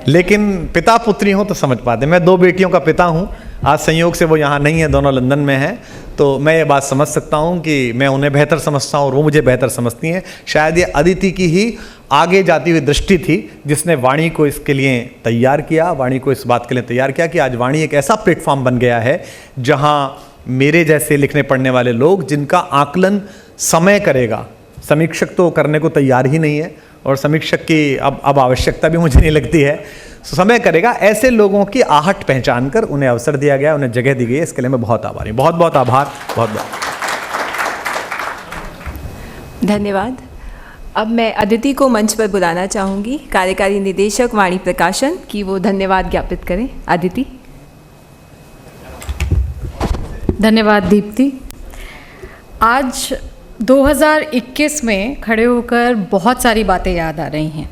लेकिन पिता पुत्री हो तो समझ पाते हैं। मैं दो बेटियों का पिता हूँ, आज संयोग से वो यहाँ नहीं है, दोनों लंदन में हैं, तो मैं ये बात समझ सकता हूँ कि मैं उन्हें बेहतर समझता हूँ और वो मुझे बेहतर समझती हैं। शायद ये अदिति की ही आगे जाती हुई दृष्टि थी जिसने वाणी को इसके लिए तैयार किया, वाणी को इस बात के लिए तैयार किया कि आज वाणी एक ऐसा प्लेटफॉर्म बन गया है जहाँ मेरे जैसे लिखने पढ़ने वाले लोग, जिनका आकलन समय करेगा, समीक्षक तो करने को तैयार ही नहीं है और समीक्षक की अब आवश्यकता भी मुझे नहीं लगती है, समय करेगा, ऐसे लोगों की आहट पहचान कर उन्हें अवसर दिया गया, उन्हें जगह दी गई है। इसके लिए मैं बहुत आभारी हूँ। बहुत बहुत आभार, बहुत बहुत धन्यवाद। अब मैं अदिति को मंच पर बुलाना चाहूँगी, कार्यकारी निदेशक वाणी प्रकाशन, कि वो धन्यवाद ज्ञापित करें। अदिति। धन्यवाद दीप्ति। आज 2021 में खड़े होकर बहुत सारी बातें याद आ रही हैं।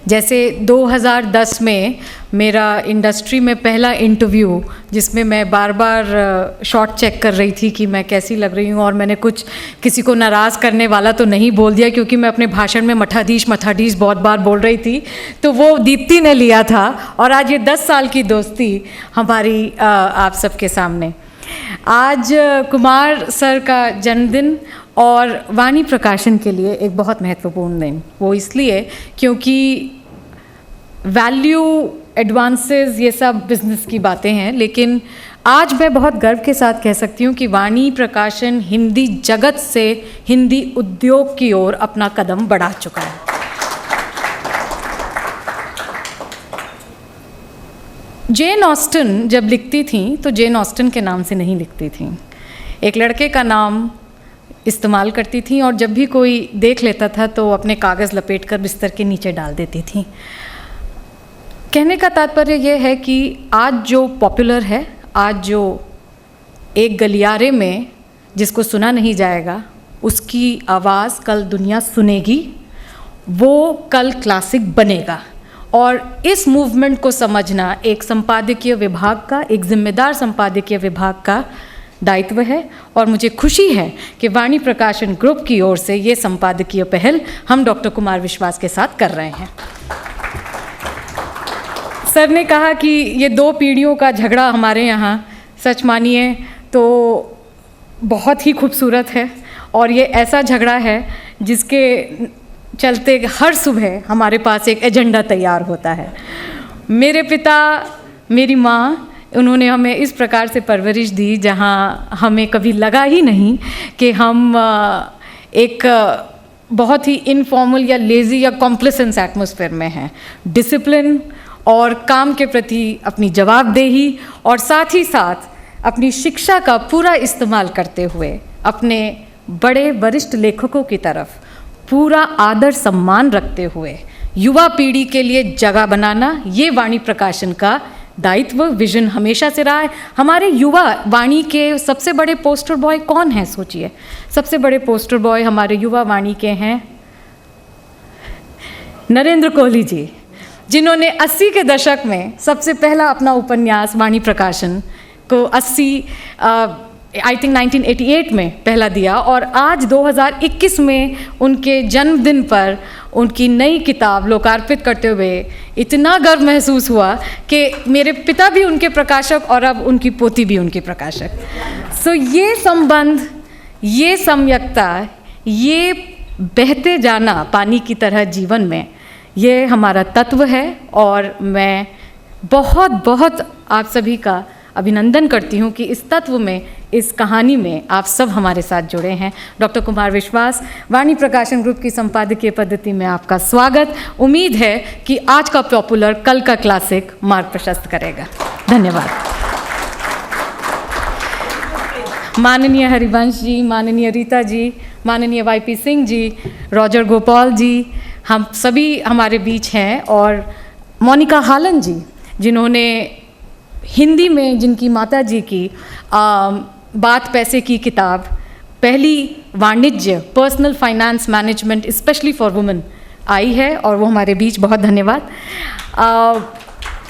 जैसे 2010 में मेरा इंडस्ट्री में पहला इंटरव्यू, जिसमें मैं बार बार शॉट चेक कर रही थी कि मैं कैसी लग रही हूँ, और मैंने कुछ किसी को नाराज़ करने वाला तो नहीं बोल दिया, क्योंकि मैं अपने भाषण में मठाधीश बहुत बार बोल रही थी, तो वो दीप्ति ने लिया था। और आज ये 10 साल की दोस्ती हमारी आप सबके सामने। आज कुमार सर का जन्मदिन और वाणी प्रकाशन के लिए एक बहुत महत्वपूर्ण दिन। वो इसलिए क्योंकि वैल्यू एडवांसेस ये सब बिजनेस की बातें हैं, लेकिन आज मैं बहुत गर्व के साथ कह सकती हूँ कि वाणी प्रकाशन हिंदी जगत से हिंदी उद्योग की ओर अपना कदम बढ़ा चुका है। जेन ऑस्टन जब लिखती थीं तो जेन ऑस्टन के नाम से नहीं लिखती थीं, एक लड़के का नाम इस्तेमाल करती थीं, और जब भी कोई देख लेता था तो अपने कागज़ लपेटकर बिस्तर के नीचे डाल देती थीं। कहने का तात्पर्य यह है कि आज जो पॉपुलर है, आज जो एक गलियारे में जिसको सुना नहीं जाएगा, उसकी आवाज़ कल दुनिया सुनेगी, वो कल क्लासिक बनेगा। और इस मूवमेंट को समझना एक संपादकीय विभाग का, एक जिम्मेदार संपादकीय विभाग का दायित्व है। और मुझे खुशी है कि वाणी प्रकाशन ग्रुप की ओर से ये संपादकीय पहल हम डॉक्टर कुमार विश्वास के साथ कर रहे हैं। सर ने कहा कि ये दो पीढ़ियों का झगड़ा हमारे यहाँ, सच मानिए तो बहुत ही खूबसूरत है, और ये ऐसा झगड़ा है जिसके चलते हर सुबह हमारे पास एक एजेंडा तैयार होता है। मेरे पिता, मेरी माँ, उन्होंने हमें इस प्रकार से परवरिश दी जहाँ हमें कभी लगा ही नहीं कि हम एक बहुत ही इनफॉर्मल या लेज़ी या कॉम्प्लिसेंस एटमॉस्फेयर में हैं। डिसिप्लिन और काम के प्रति अपनी जवाबदेही, और साथ ही साथ अपनी शिक्षा का पूरा इस्तेमाल करते हुए अपने बड़े वरिष्ठ लेखकों की तरफ पूरा आदर सम्मान रखते हुए युवा पीढ़ी के लिए जगह बनाना, ये वाणी प्रकाशन का दायित्व, विजन हमेशा से रहा है। हमारे युवा वाणी के सबसे बड़े पोस्टर बॉय कौन हैं? सोचिए, सबसे बड़े पोस्टर बॉय हमारे युवा वाणी के हैं नरेंद्र कोहली जी, जिन्होंने 80 के दशक में सबसे पहला अपना उपन्यास वाणी प्रकाशन को 1988 में पहला दिया, और आज 2021 में उनके जन्मदिन पर उनकी नई किताब लोकार्पित करते हुए इतना गर्व महसूस हुआ कि मेरे पिता भी उनके प्रकाशक और अब उनकी पोती भी उनकी प्रकाशक। सो ये संबंध, ये सम्यकता, ये बहते जाना पानी की तरह जीवन में, ये हमारा तत्व है। और मैं बहुत बहुत आप सभी का अभिनंदन करती हूँ कि इस तत्व में, इस कहानी में आप सब हमारे साथ जुड़े हैं। डॉक्टर कुमार विश्वास, वाणी प्रकाशन ग्रुप की संपादकीय पद्धति में आपका स्वागत। उम्मीद है कि आज का पॉपुलर कल का क्लासिक मार्ग प्रशस्त करेगा। धन्यवाद। माननीय हरिवंश जी, माननीय रीता जी, माननीय YP सिंह जी, रॉजर गोपाल जी, हम सभी हमारे बीच हैं, और मोनिका हालन जी, जिन्होंने हिंदी में, जिनकी माता जी की बात पैसे की किताब, पहली वाणिज्य personal finance management specially for women I है, और वो हमारे बीच, बहुत धन्यवाद।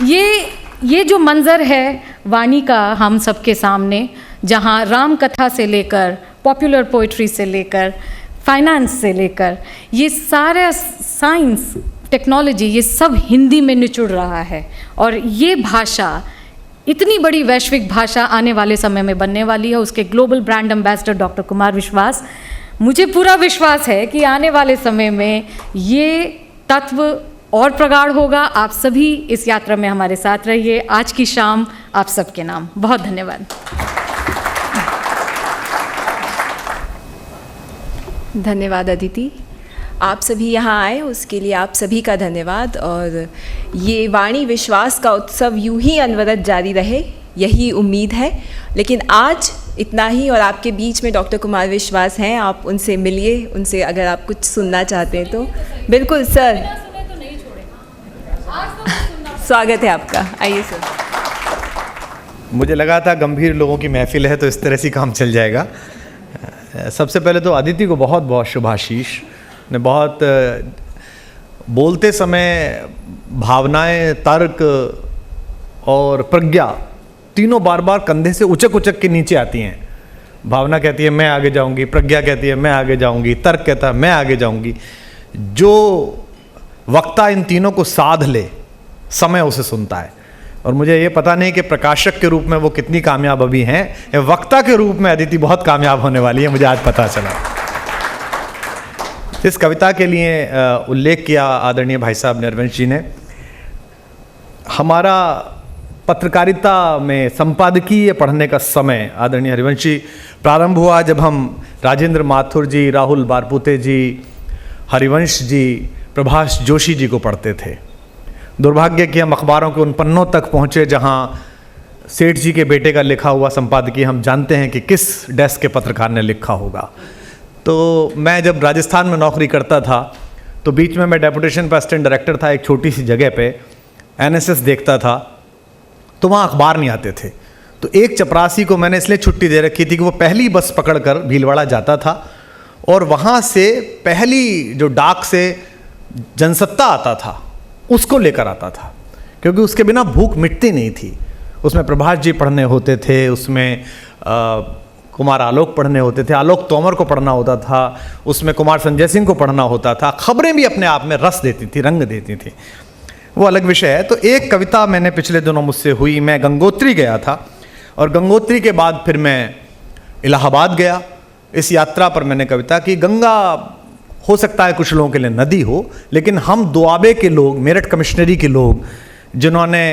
ये जो मंज़र है वाणी का हम सबके सामने, जहाँ राम कथा से लेकर पॉपुलर पोइट्री से लेकर फाइनेंस से लेकर ये सारा साइंस टेक्नोलॉजी ये सब हिंदी में निचुड़ रहा है। और ये भाषा इतनी बड़ी वैश्विक भाषा आने वाले समय में बनने वाली है। उसके global brand ambassador doctor Kumar विश्वास, मुझे पूरा विश्वास है कि आने वाले समय में ये तत्व और प्रगाढ़ होगा। आप सभी इस यात्रा में हमारे साथ रहिए। आज की शाम आप सबके नाम बहुत धन्यवाद। धन्यवाद अदिति, आप सभी यहाँ आए उसके लिए आप सभी का धन्यवाद। और ये वाणी विश्वास का उत्सव यूं ही अनवरत जारी रहे, यही उम्मीद है। लेकिन आज इतना ही, और आपके बीच में डॉक्टर कुमार विश्वास हैं, आप उनसे मिलिए, उनसे अगर आप कुछ सुनना चाहते हैं तो। बिल्कुल सर, स्वागत है आपका, आइए सर। मुझे लगा था गंभीर लोगों की महफिल है तो इस तरह से काम चल जाएगा। सबसे पहले तो अदिति को बहुत बहुत शुभाशीष ने बहुत बोलते समय भावनाएं, तर्क और प्रज्ञा तीनों बार बार कंधे से उचक उचक के नीचे आती हैं। भावना कहती है मैं आगे जाऊंगी, प्रज्ञा कहती है मैं आगे जाऊंगी, तर्क कहता है मैं आगे जाऊंगी। जो वक्ता इन तीनों को साध ले, समय उसे सुनता है। और मुझे ये पता नहीं कि प्रकाशक के रूप में वो कितनी कामयाब अभी हैं, वक्ता के रूप में अदिति बहुत कामयाब होने वाली है, मुझे आज पता चला। इस कविता के लिए उल्लेख किया आदरणीय भाई साहब निर्वंश जी ने। हमारा पत्रकारिता में संपादकीय पढ़ने का समय आदरणीय हरिवंशी प्रारंभ हुआ जब हम राजेंद्र माथुर जी, राहुल बारपुते जी, हरिवंश जी, प्रभाष जोशी जी को पढ़ते थे। दुर्भाग्य कि हम अखबारों के उन पन्नों तक पहुँचे जहाँ सेठ जी के बेटे का लिखा हुआ संपादकीय हम जानते हैं कि किस डेस्क के पत्रकार ने लिखा होगा। तो मैं जब राजस्थान में नौकरी करता था तो बीच में मैं डेपुटेशन पर असिस्टेंट डायरेक्टर था एक छोटी सी जगह पे, एनएसएस देखता था, तो वहाँ अखबार नहीं आते थे। तो एक चपरासी को मैंने इसलिए छुट्टी दे रखी थी कि वो पहली बस पकड़कर भीलवाड़ा जाता था और वहाँ से पहली जो डाक से जनसत्ता आता था उसको लेकर आता था, क्योंकि उसके बिना भूख मिटती नहीं थी। उसमें प्रभाष जी पढ़ने होते थे, उसमें कुमार आलोक पढ़ने होते थे, आलोक तोमर को पढ़ना होता था, उसमें कुमार संजय सिंह को पढ़ना होता था। खबरें भी अपने आप में रस देती थी, रंग देती थी, वो अलग विषय है। तो एक कविता मैंने पिछले दिनों मुझसे हुई, मैं गंगोत्री गया था और गंगोत्री के बाद फिर मैं इलाहाबाद गया। इस यात्रा पर मैंने कविता की। गंगा हो सकता है कुछ लोगों के लिए नदी हो, लेकिन हम दुआबे के लोग, मेरठ कमिश्नरी के लोग, जिन्होंने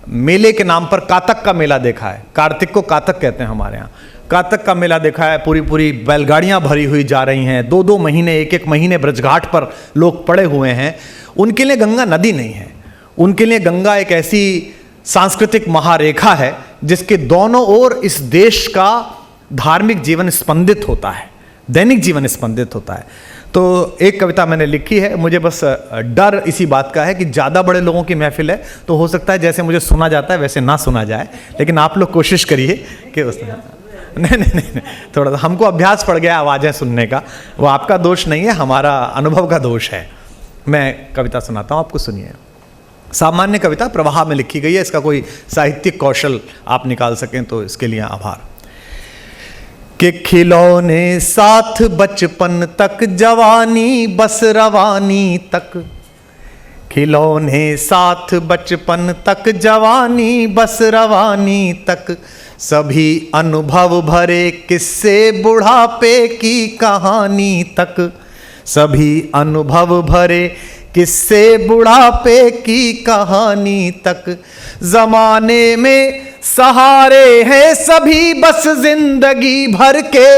मेले के नाम पर कातक का मेला देखा है, कार्तिक को कातक कहते हैं हमारे यहाँ, कातक का मेला देखा है, पूरी पूरी बैलगाड़ियाँ भरी हुई जा रही हैं, 2-2 महीने, 1-1 महीने ब्रजघाट पर लोग पड़े हुए हैं। उनके लिए गंगा नदी नहीं है, उनके लिए गंगा एक ऐसी सांस्कृतिक महारेखा है जिसके दोनों ओर इस देश का धार्मिक जीवन स्पंदित होता है, दैनिक जीवन स्पंदित होता है। तो एक कविता मैंने लिखी है। मुझे बस डर इसी बात का है कि ज़्यादा बड़े लोगों की महफिल है तो हो सकता है जैसे मुझे सुना जाता है वैसे ना सुना जाए, लेकिन आप लोग कोशिश करिए कि उस नहीं, थोड़ा सा हमको अभ्यास पड़ गया आवाज़ें सुनने का, वो आपका दोष नहीं है, हमारा अनुभव का दोष है। मैं कविता सुनाता हूँ, आपको सुनिए। सामान्य कविता प्रवाह में लिखी गई है, इसका कोई साहित्यिक कौशल आप निकाल सकें तो इसके लिए आभार। कि खिलौने साथ बचपन तक, जवानी बस रवानी तक, खिलौने साथ बचपन तक, जवानी बस रवानी तक, सभी अनुभव भरे किस्से बुढ़ापे की कहानी तक, सभी अनुभव भरे किस्से बुढ़ापे की कहानी तक, जमाने में सहारे हैं सभी बस जिंदगी भर के,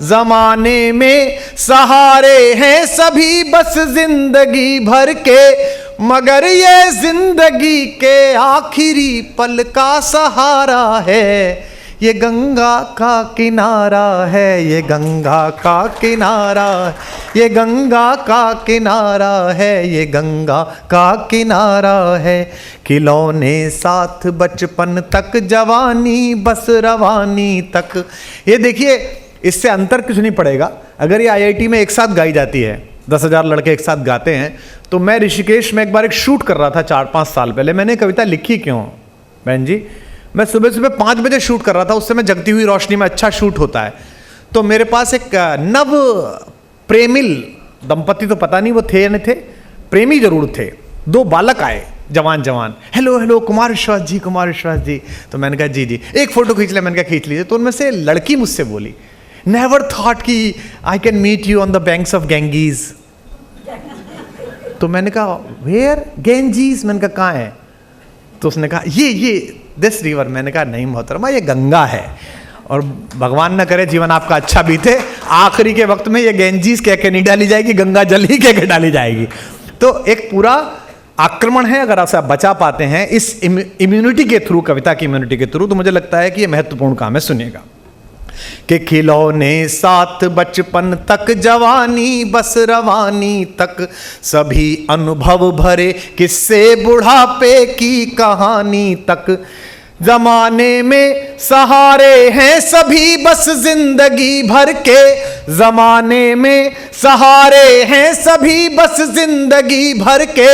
जमाने में सहारे हैं सभी बस जिंदगी भर के, मगर ये जिंदगी के आखिरी पल का सहारा है, ये गंगा का किनारा है, ये गंगा का किनारा, ये गंगा का किनारा है, ये गंगा का किनारा है, खिलौने साथ बचपन तक, जवानी बस रवानी तक। ये देखिए, इससे अंतर कुछ नहीं पड़ेगा। अगर ये आईआईटी में एक साथ गाई जाती है, 10,000 लड़के एक साथ गाते हैं, तो मैं ऋषिकेश में एक बार एक शूट कर रहा था 4-5 साल पहले। मैंने कविता लिखी क्यों बहन जी, मैं सुबह सुबह 5 बजे शूट कर रहा था, उस समय जगती हुई रोशनी में अच्छा शूट होता है। तो मेरे पास एक नव प्रेमिल दंपति, तो पता नहीं वो थे या नहीं थे, प्रेमी जरूर थे, 2 बालक आए जवान जवान, हेलो हेलो कुमार विश्वास जी, कुमार विश्वास जी। तो मैंने कहा जी जी, एक फोटो खींच लिया। मैंने कहा खींच लीजिए। तो उनमें से लड़की मुझसे बोली, नेवर थॉट कि I can meet you on the banks of Ganges. तो मैंने कहा वेयर गैंजीज, मैंने कहा कहाँ है? तो उसने कहा ये दिस रिवर। मैंने कहा नहीं मोहतरमा, ये गंगा है, और भगवान न करे जीवन आपका अच्छा बीते, आखिरी के वक्त में ये गैंजीज कह के नहीं डाली जाएगी, गंगा जल ही कह के डाली जाएगी। तो एक पूरा आक्रमण है, अगर आप बचा पाते हैं इस इम्यूनिटी के थ्रू, कविता की इम्यूनिटी के थ्रू, तो मुझे लगता है कि ये महत्वपूर्ण काम है। सुनिएगा कि खिलौने साथ बचपन तक, जवानी बस रवानी तक, सभी अनुभव भरे किस्से बुढ़ापे की कहानी तक, जमाने में सहारे हैं सभी बस जिंदगी भर के, जमाने में सहारे हैं सभी बस जिंदगी भर के,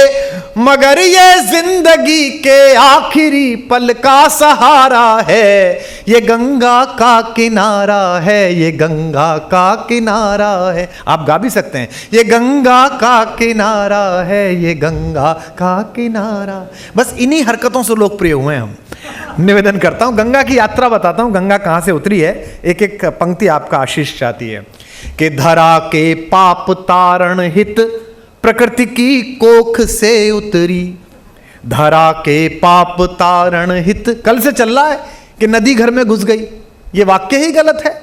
मगर ये जिंदगी के आखिरी पल का सहारा है, ये गंगा का किनारा है, ये गंगा का किनारा है। आप गा भी सकते हैं, ये गंगा का किनारा है, ये गंगा का किनारा। बस इन्हीं हरकतों से लोकप्रिय हुए हम। निवेदन करता हूं, गंगा की यात्रा बताता हूं, गंगा कहां से उतरी है। एक एक पंक्ति आपका आशीष चाहती है कि धरा के पाप तारण हित, प्रकृति की कोख से उतरी, धरा के पाप तारण हित। कल से चल रहा है कि नदी घर में घुस गई, ये वाक्य ही गलत है।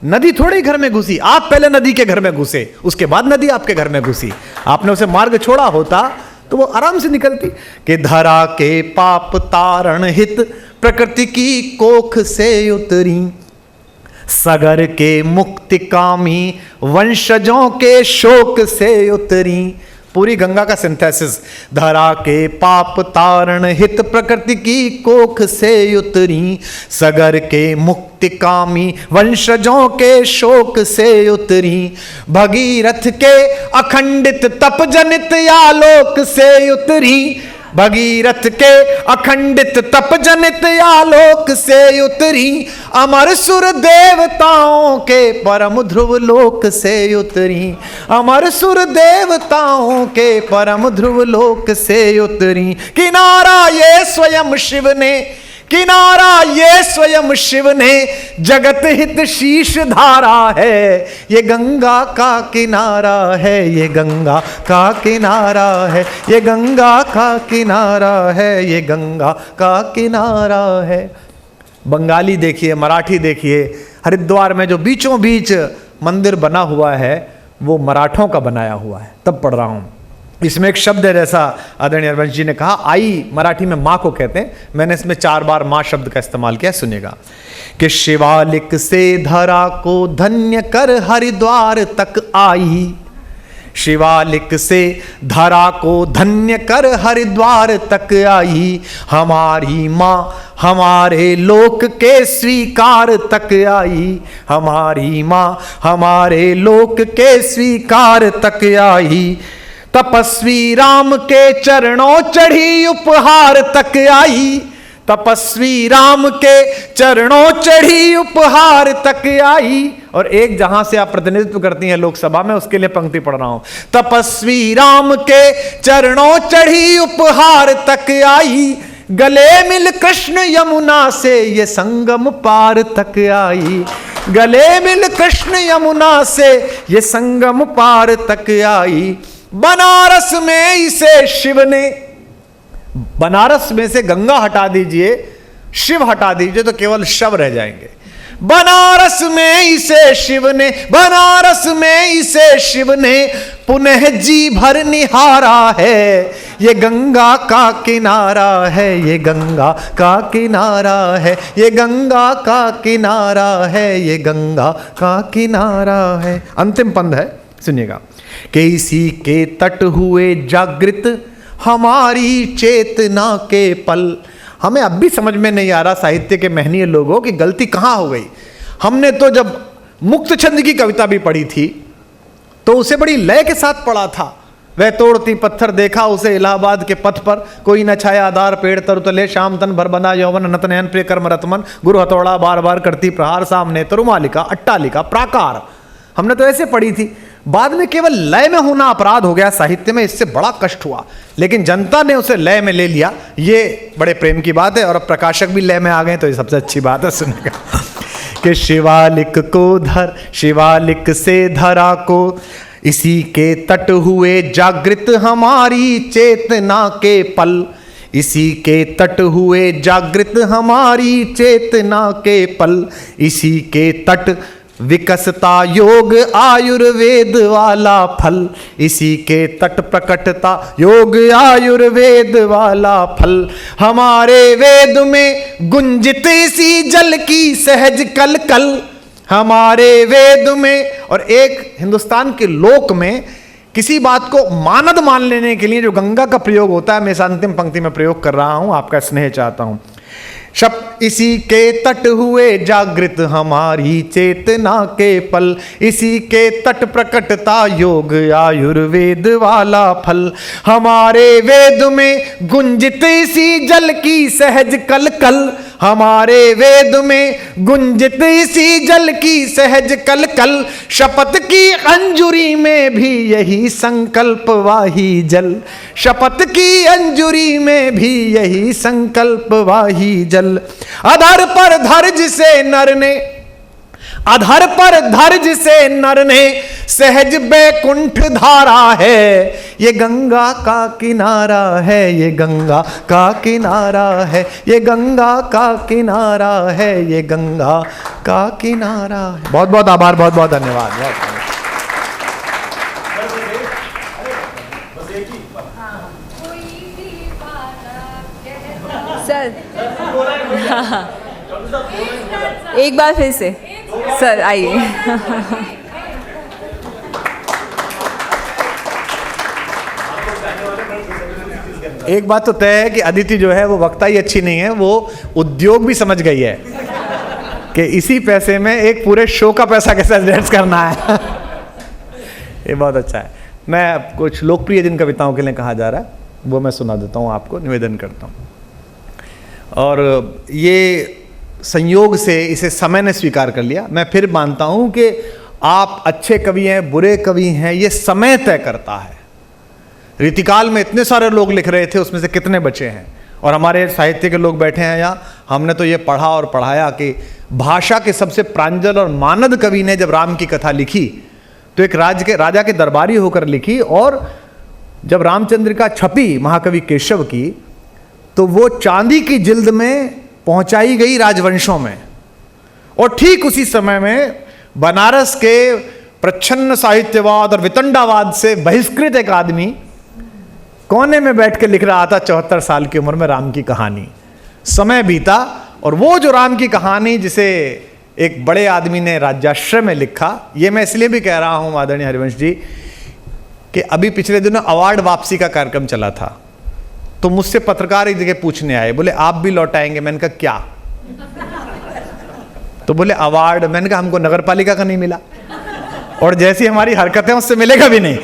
नदी थोड़ी घर में घुसी, आप पहले नदी के घर में घुसे, उसके बाद नदी आपके घर में घुसी। आपने उसे मार्ग छोड़ा होता तो वो आराम से निकलती। कि धरा के पाप तारण हित, प्रकृति की कोख से उतरी, सगर के मुक्तिकामी वंशजों के शोक से उतरी। पूरी गंगा का सिंथेसिस, धरा के पाप तारण हित, प्रकृति की कोख से उतरी, सगर के मुक्तिकामी वंशजों के शोक से उतरी, भगीरथ के अखंडित तप जनित आलोक से उतरी, भगीरथ के अखंडित तप जनित आलोक से उतरी, अमर सुर देवताओं के परम ध्रुव लोक से उतरी, अमर सुर देवताओं के परम ध्रुव लोक से उतरी। किनारा ये स्वयं शिव ने, किनारा ये स्वयं शिव ने, जगत हित शीश धारा है, ये गंगा का किनारा है, ये गंगा का किनारा है, ये गंगा का किनारा है, ये गंगा का किनारा है। बंगाली देखिए, मराठी देखिए, हरिद्वार में जो बीचों बीच मंदिर बना हुआ है वो मराठों का बनाया हुआ है, तब पढ़ रहा हूँ। इसमें एक शब्द है, जैसा आदरणीय हरिवंश जी ने कहा, आई मराठी में माँ को कहते हैं, मैंने इसमें 4 बार माँ शब्द का इस्तेमाल किया। सुनिएगा कि शिवालिक से धरा को धन्य कर हरिद्वार तक आई, शिवालिक से धरा को धन्य कर हरिद्वार तक आई, हमारी माँ हमारे लोक के स्वीकार तक आई, हमारी माँ हमारे लोक के स्वीकार तक आई, तपस्वी राम के चरणों चढ़ी उपहार तक आई, तपस्वी राम के चरणों चढ़ी उपहार तक आई। और एक जहां से आप प्रतिनिधित्व करती हैं लोकसभा में, उसके लिए पंक्ति पढ़ रहा हूं, तपस्वी राम के चरणों चढ़ी उपहार तक आई, गले मिल कृष्ण यमुना से ये संगम पार तक आई, गले मिल कृष्ण यमुना से ये संगम पार तक आई। बनारस में इसे शिव ने, बनारस में से गंगा हटा दीजिए, शिव हटा दीजिए तो केवल शव रह जाएंगे। बनारस में इसे शिव ने, बनारस में इसे शिव ने पुनः जी भर निहारा है, ये गंगा का किनारा है, ये गंगा का किनारा है, ये गंगा का किनारा है, ये गंगा का किनारा है। अंतिम पंद है, सुनिएगा कि इसी के तट हुए जागृत हमारी चेतना के पल। हमें अब भी समझ में नहीं आ रहा साहित्य के महनीय लोगों की गलती कहाँ हो गई। हमने तो जब मुक्त छंद की कविता भी पढ़ी थी तो उसे बड़ी लय के साथ पढ़ा था, वह तोड़ती पत्थर देखा उसे इलाहाबाद के पथ पर, कोई न छाया आधार पेड़ तरुतले, शाम तन भर बना यौवन नत नयन प्रिय कर्म रतमन, गुरु हथौड़ा बार बार करती प्रहार, सामने तरुमालिका अट्टालिका प्राकार। हमने तो ऐसे पढ़ी थी। बाद में केवल लय में होना अपराध हो गया साहित्य में, इससे बड़ा कष्ट हुआ, लेकिन जनता ने उसे लय में ले लिया। ये बड़े प्रेम की बात है, और अब प्रकाशक भी लय में आ गए तो ये सबसे अच्छी बात है सुनने का। कि शिवालिक को धर, शिवालिक से धरा को, इसी के तट हुए जागृत हमारी चेतना के पल, इसी के तट हुए जागृत हमारी चेतना के पल, इसी के तट विकसता योग आयुर्वेद वाला फल, इसी के तट प्रकटता योग आयुर्वेद वाला फल, हमारे वेद में गुंजित इसी जल की सहज कल कल, हमारे वेद में। और एक हिंदुस्तान के लोक में किसी बात को मानद मान लेने के लिए जो गंगा का प्रयोग होता है, मैं इस अंतिम पंक्ति में प्रयोग कर रहा हूं, आपका स्नेह चाहता हूं। शप इसी के तट हुए जागृत हमारी चेतना के पल, इसी के तट प्रकटता योग आयुर्वेद वाला फल, हमारे वेद में गुंजित इसी जल की सहज कल कल, हमारे वेद में गुंजित इसी जल की सहज कल कल, शपथ की अंजुरी में भी यही संकल्प वाही जल, शपथ की अंजुरी में भी यही संकल्प वाही जल, अधर पर धर्ज से नर ने, अधर पर धर्ज से नर ने सहज बैकुंठ धारा है, ये गंगा का किनारा है, ये गंगा का किनारा है, ये गंगा का किनारा है, ये गंगा का किनारा है। बहुत बहुत आभार, बहुत बहुत धन्यवाद। सर एक बार फिर से सर आइए। एक बात तो तय है कि अदिति जो है वो वक्ता ही अच्छी नहीं है, वो उद्योग भी समझ गई है कि इसी पैसे में एक पूरे शो का पैसा कैसे एडजस्ट करना है। ये बहुत अच्छा है। मैं कुछ लोकप्रिय जिन कविताओं के लिए कहा जा रहा है वो मैं सुना देता हूँ आपको, निवेदन करता हूँ। और ये संयोग से इसे समय ने स्वीकार कर लिया। मैं फिर मानता हूँ कि आप अच्छे कवि हैं, बुरे कवि हैं, ये समय तय करता है। रीतिकाल में इतने सारे लोग लिख रहे थे, उसमें से कितने बचे हैं? और हमारे साहित्य के लोग बैठे हैं यहाँ, हमने तो ये पढ़ा और पढ़ाया कि भाषा के सबसे प्रांजल और मानद कवि ने जब राम की कथा लिखी तो एक राजा के दरबारी होकर लिखी, और जब रामचंद्रिका छपी महाकवि केशव की तो वो चांदी की जिल्द में पहुंचाई गई राजवंशों में। और ठीक उसी समय में बनारस के प्रच्छन्न साहित्यवाद और वितंडावाद से बहिष्कृत एक आदमी कोने में बैठ के लिख रहा था 74 साल की उम्र में राम की कहानी। समय बीता और वो जो राम की कहानी जिसे एक बड़े आदमी ने राज्याश्रय में लिखा, ये मैं इसलिए भी कह रहा हूं आदरणीय हरिवंश जी कि अभी पिछले दिनों अवार्ड वापसी का कार्यक्रम चला था, तो मुझसे पत्रकार एक जगह पूछने आए, बोले आप भी लौटाएंगे? मैंने कहा क्या? तो बोले अवार्ड। मैंने कहा हमको नगर पालिका का नहीं मिला, और जैसी हमारी हरकतें उससे मिलेगा भी नहीं।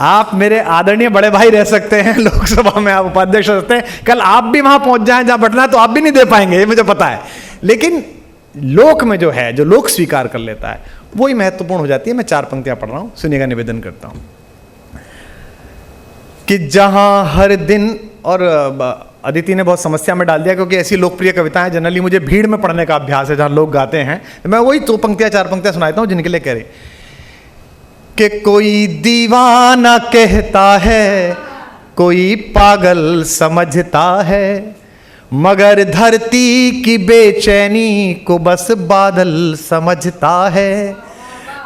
आप मेरे आदरणीय बड़े भाई रह सकते हैं लोकसभा में, आप उपाध्यक्ष हो सकते हैं, कल आप भी वहां पहुंच जाएं जहां बैठना है तो आप भी नहीं दे पाएंगे, ये मुझे पता है। लेकिन लोक में जो है, जो लोक स्वीकार कर लेता है, वही महत्वपूर्ण हो जाती है। मैं 4 पंक्तियां पढ़ रहा हूं, सुनिएगा, निवेदन करता हूं कि जहां हर दिन, और अदिति ने बहुत समस्या में डाल दिया क्योंकि ऐसी लोकप्रिय कविताएं जनरली मुझे भीड़ में पढ़ने का अभ्यास है जहां लोग गाते हैं। मैं वही 2 पंक्तियां 4 पंक्तियां सुनाता हूं जिनके लिए कह रही कि कोई दीवाना कहता है, कोई पागल समझता है, मगर धरती की बेचैनी को बस बादल समझता है।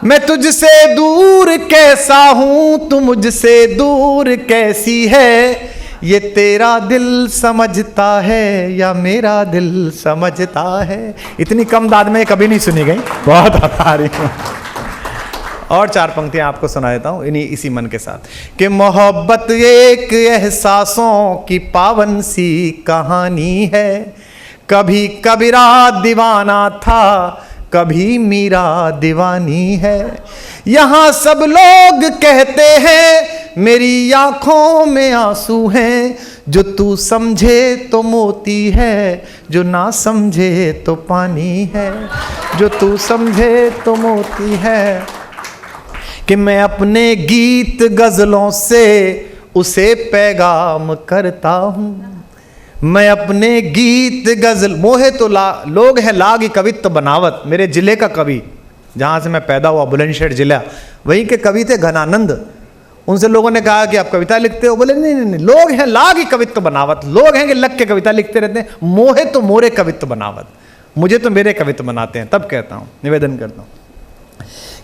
मैं तुझसे दूर कैसा हूं, तू मुझसे दूर कैसी है, ये तेरा दिल समझता है या मेरा दिल समझता है। इतनी कम दाद में कभी नहीं सुनी गई, बहुत आभारी हूं। और 4 पंक्तियां आपको सुना देता हूं इसी मन के साथ कि मोहब्बत एक एहसासों की पावन सी कहानी है, कभी कबीरा दीवाना था, कभी मीरा दीवानी है। यहाँ सब लोग कहते हैं मेरी आंखों में आंसू हैं, जो तू समझे तो मोती है, जो ना समझे तो पानी है, जो तू समझे तो मोती है। कि मैं अपने गीत गजलों से उसे पैगाम करता हूँ, मैं अपने गीत गजल मोहे तो लोग हैं लागी कवित्व बनावत। मेरे जिले का कवि जहाँ से मैं पैदा हुआ बुलंदशहर जिला, वहीं के कवि थे घनानंद। उनसे लोगों ने कहा कि आप कविता लिखते हो? बोले नहीं नहीं नहीं, लोग हैं लागी कवित्व बनावत, लोग हैं कि लग के कविता लिखते रहते हैं, मोहे तो मोरे कवित्व बनावत, मुझे तो मेरे कवित्व बनाते हैं। तब कहता हूँ, निवेदन करता हूँ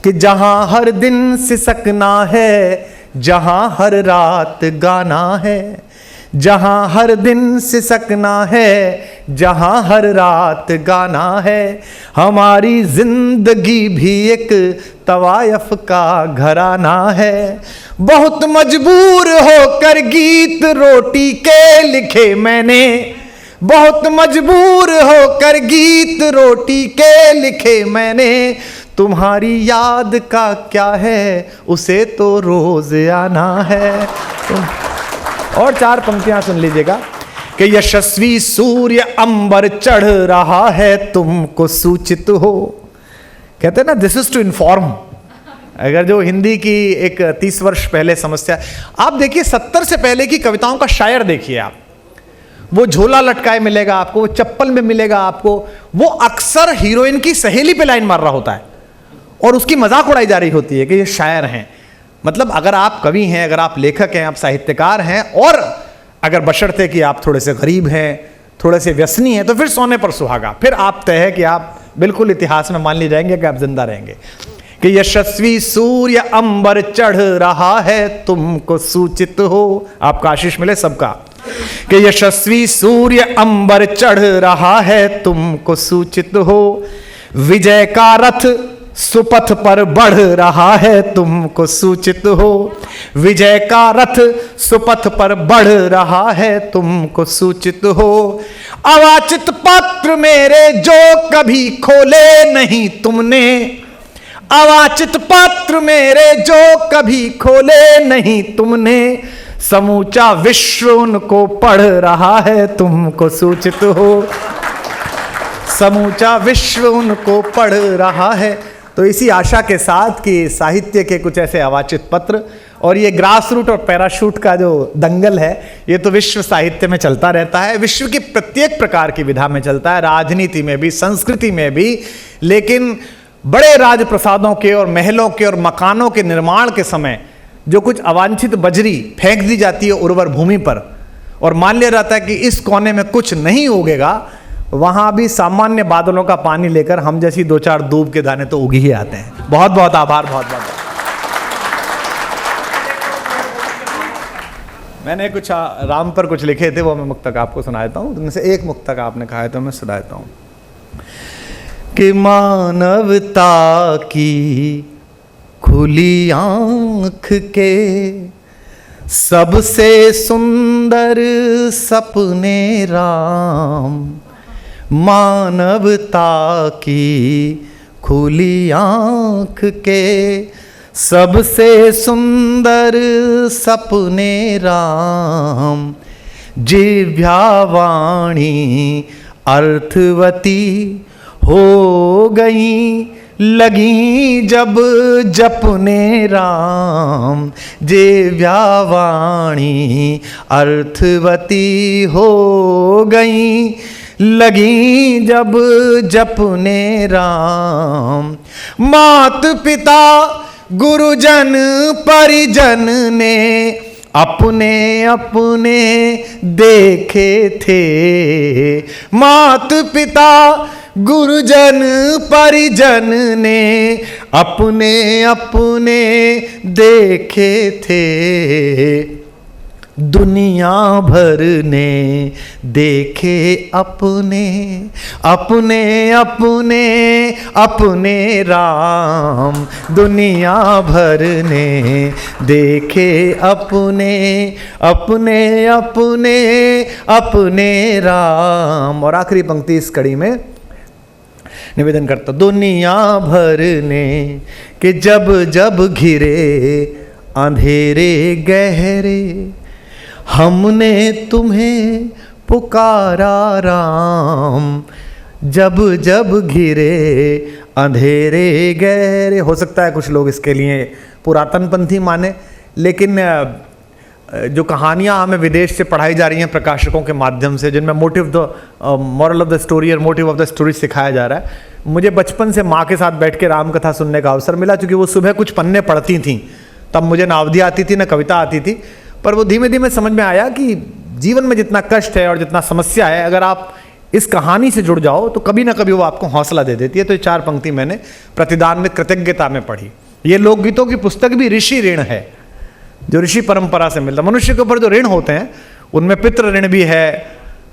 कि जहाँ हर दिन सिसकना है, जहाँ हर रात गाना है, जहाँ हर दिन सिसकना है, जहाँ हर रात गाना है, हमारी जिंदगी भी एक तवायफ का घराना है। बहुत मजबूर होकर गीत रोटी के लिखे मैंने, बहुत मजबूर होकर गीत रोटी के लिखे मैंने, तुम्हारी याद का क्या है, उसे तो रोज आना है। और 4 पंक्तियां सुन लीजिएगा कि यशस्वी सूर्य अंबर चढ़ रहा है, तुमको सूचित हो। कहते हैं ना, दिस इज टू इन्फॉर्म। अगर जो हिंदी की एक 30 वर्ष पहले समस्या, आप देखिए 70 से पहले की कविताओं का शायर देखिए आप, वो झोला लटकाए मिलेगा आपको, वो चप्पल में मिलेगा आपको, वो अक्सर हीरोइन की सहेली पे लाइन मार रहा होता है और उसकी मजाक उड़ाई जा रही होती है कि ये शायर हैं। मतलब अगर आप कवि हैं, अगर आप लेखक हैं, आप साहित्यकार हैं, और अगर बशर्ते कि आप थोड़े से गरीब हैं, थोड़े से व्यसनी हैं, तो फिर सोने पर सुहागा, फिर आप तय है कि आप बिल्कुल इतिहास में मान ली जाएंगे कि आप जिंदा रहेंगे। कि यशस्वी सूर्य अंबर चढ़ रहा है, तुमको सूचित हो। आपका आशीष मिले सबका। कि यशस्वी सूर्य अंबर चढ़ रहा है, तुमको सूचित हो। विजय का रथ सुपथ पर बढ़ रहा है, तुमको सूचित हो। विजय का रथ सुपथ पर बढ़ रहा है, तुमको सूचित हो। अवाचित पत्र मेरे जो कभी खोले नहीं तुमने, अवाचित पत्र मेरे जो कभी खोले नहीं तुमने, समूचा विश्व उनको पढ़ रहा है, तुमको सूचित हो। समूचा विश्व उनको पढ़ रहा है। तो इसी आशा के साथ कि साहित्य के कुछ ऐसे अवाचित पत्र, और ये ग्रास रूट और पैराशूट का जो दंगल है, ये तो विश्व साहित्य में चलता रहता है, विश्व की प्रत्येक प्रकार की विधा में चलता है, राजनीति में भी, संस्कृति में भी। लेकिन बड़े राजप्रसादों के और महलों के और मकानों के निर्माण के समय जो कुछ अवांछित बजरी फेंक दी जाती है उर्वर भूमि पर, और मान लिया जाता है कि इस कोने में कुछ नहीं उगेगा, वहां भी सामान्य बादलों का पानी लेकर हम जैसी 2-4 दूब के दाने तो उग ही आते हैं। बहुत बहुत आभार, बहुत बहुत। मैंने कुछ राम पर कुछ लिखे थे, वो मैं मुक्तक आपको सुनाता हूँ। उनमें से एक मुक्तक आपने कहा है तो मैं सुनाता हूँ कि मानवता की खुली आंख के सबसे सुंदर सपने राम, मानवता की खुली आंख के सबसे सुंदर सपने राम, जिह्वावाणी अर्थवती हो गई लगी जब जपने राम, जिह्वावाणी अर्थवती हो गई लगी जब जपने राम। मात पिता गुरुजन परिजन ने अपने अपने देखे थे, मात पिता गुरुजन परिजन ने अपने अपने देखे थे, दुनिया भर ने देखे अपने अपने अपने अपने राम, दुनिया भर ने देखे अपने अपने अपने अपने राम। और आखिरी पंक्ति इस कड़ी में निवेदन करता, दुनिया भर ने कि जब जब घिरे अंधेरे गहरे हमने तुम्हें पुकारा राम, जब जब घिरे अंधेरे गहरे। हो सकता है कुछ लोग इसके लिए पुरातनपंथी माने, लेकिन जो कहानियाँ हमें विदेश से पढ़ाई जा रही हैं प्रकाशकों के माध्यम से, जिनमें motive the moral of the story और मोटिव ऑफ द स्टोरी सिखाया जा रहा है, मुझे बचपन से माँ के साथ बैठ के राम कथा सुनने का अवसर मिला। क्योंकि वो सुबह कुछ पन्ने पढ़ती थीं, तब मुझे ना अवधि आती थी ना कविता आती थी, पर वो धीमे धीमे समझ में आया कि जीवन में जितना कष्ट है और जितना समस्या है, अगर आप इस कहानी से जुड़ जाओ तो कभी ना कभी वो आपको हौसला दे देती है। तो ये 4 पंक्ति मैंने प्रतिदान में कृतज्ञता में पढ़ी। ये लोकगीतों की पुस्तक भी ऋषि ऋण है, जो ऋषि परंपरा से मिलता। मनुष्य के ऊपर जो ऋण होते हैं उनमें पितृ ऋण भी है,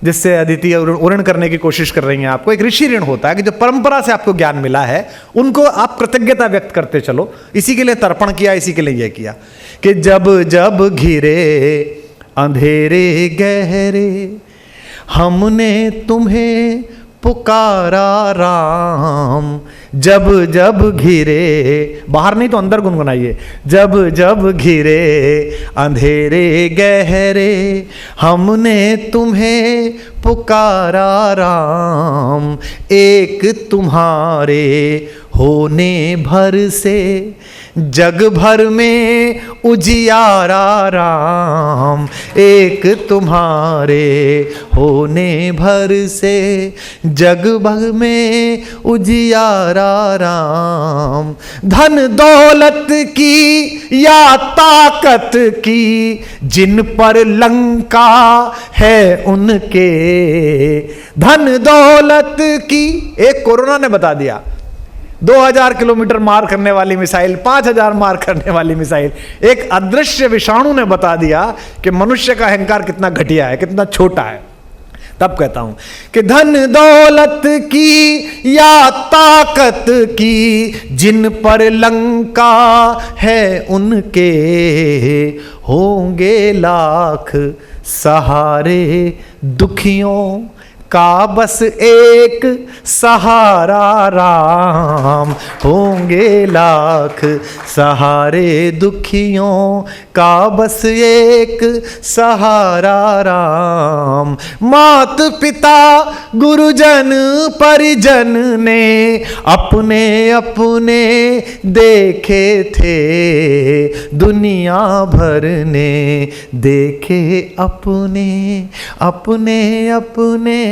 जिससे अदिति ऋण करने की कोशिश कर रही हैं आपको। एक ऋषि ऋण होता है कि जो परंपरा से आपको ज्ञान मिला है उनको आप कृतज्ञता व्यक्त करते चलो। इसी के लिए तर्पण किया, इसी के लिए यह किया कि जब जब घिरे अंधेरे गहरे हमने तुम्हें पुकारा राम, जब जब घिरे, बाहर नहीं तो अंदर गुनगुनाइए, जब जब घिरे अंधेरे गहरे हमने तुम्हें पुकारा राम, एक तुम्हारे होने भर से जग भर में उजियारा राम, एक तुम्हारे होने भर से जग भर में उजियारा राम, धन दौलत की या ताकत की जिन पर लंका है उनके, धन दौलत की, एक कोरोना ने बता दिया, 2000 किलोमीटर मार करने वाली मिसाइल, 5000 मार करने वाली मिसाइल, एक अदृश्य विषाणु ने बता दिया कि मनुष्य का अहंकार कितना घटिया है, कितना छोटा है। तब कहता हूं कि धन दौलत की या ताकत की जिन पर लंका है उनके, होंगे लाख सहारे दुखियों का बस एक सहारा राम, होंगे लाख सहारे दुखियों का बस एक सहारा राम, मात पिता गुरुजन परिजन ने अपने अपने देखे थे, दुनिया भर ने देखे अपने अपने अपने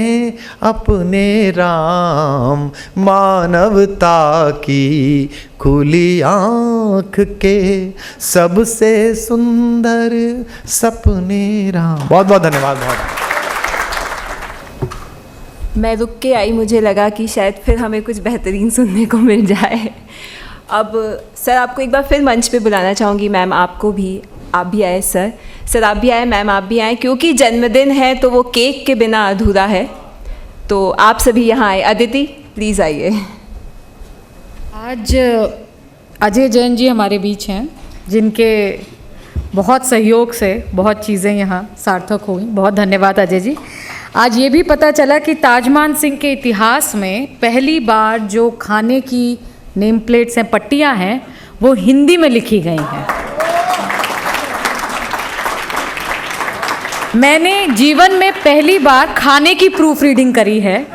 अपने राम, मानवता की खुली आँख के सबसे सुंदर सपने राम। बहुत बहुत धन्यवाद। बहुत मैं रुक के आई, मुझे लगा कि शायद फिर हमें कुछ बेहतरीन सुनने को मिल जाए। अब सर आपको एक बार फिर मंच पे बुलाना चाहूँगी। मैम आपको भी, आप भी आए सर, सर आप भी आए, मैम आप भी आए, क्योंकि जन्मदिन है तो वो केक के बिना अधूरा है, तो आप सभी यहाँ आए। अदिति प्लीज़ आइए। आज अजय जैन जी हमारे बीच हैं, जिनके बहुत सहयोग से बहुत चीज़ें यहाँ सार्थक हुई। बहुत धन्यवाद अजय जी। आज ये भी पता चला कि ताजमान सिंह के इतिहास में पहली बार जो खाने की नेम प्लेट्स हैं, पट्टियाँ हैं, वो हिंदी में लिखी गई हैं। मैंने जीवन में पहली बार खाने की प्रूफ रीडिंग करी है,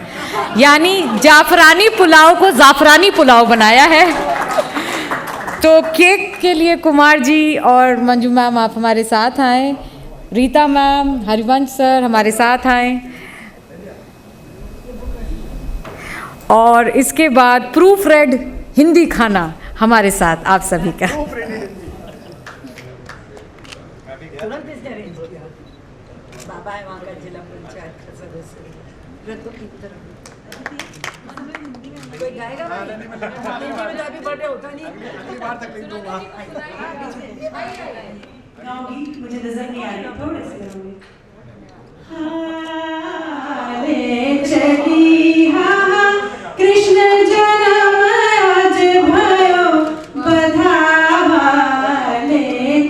यानी जाफरानी पुलाव को ज़ाफ़रानी पुलाव बनाया है। तो केक के लिए कुमार जी और मंजू मैम आप हमारे साथ आए, रीता मैम, हरिवंश सर हमारे साथ आए, और इसके बाद प्रूफ रेड हिंदी खाना हमारे साथ आप सभी का। मुझे नजर नहीं आ रही, थोड़े से चली हाँ कृष्ण जन्म आज भयो बधावाले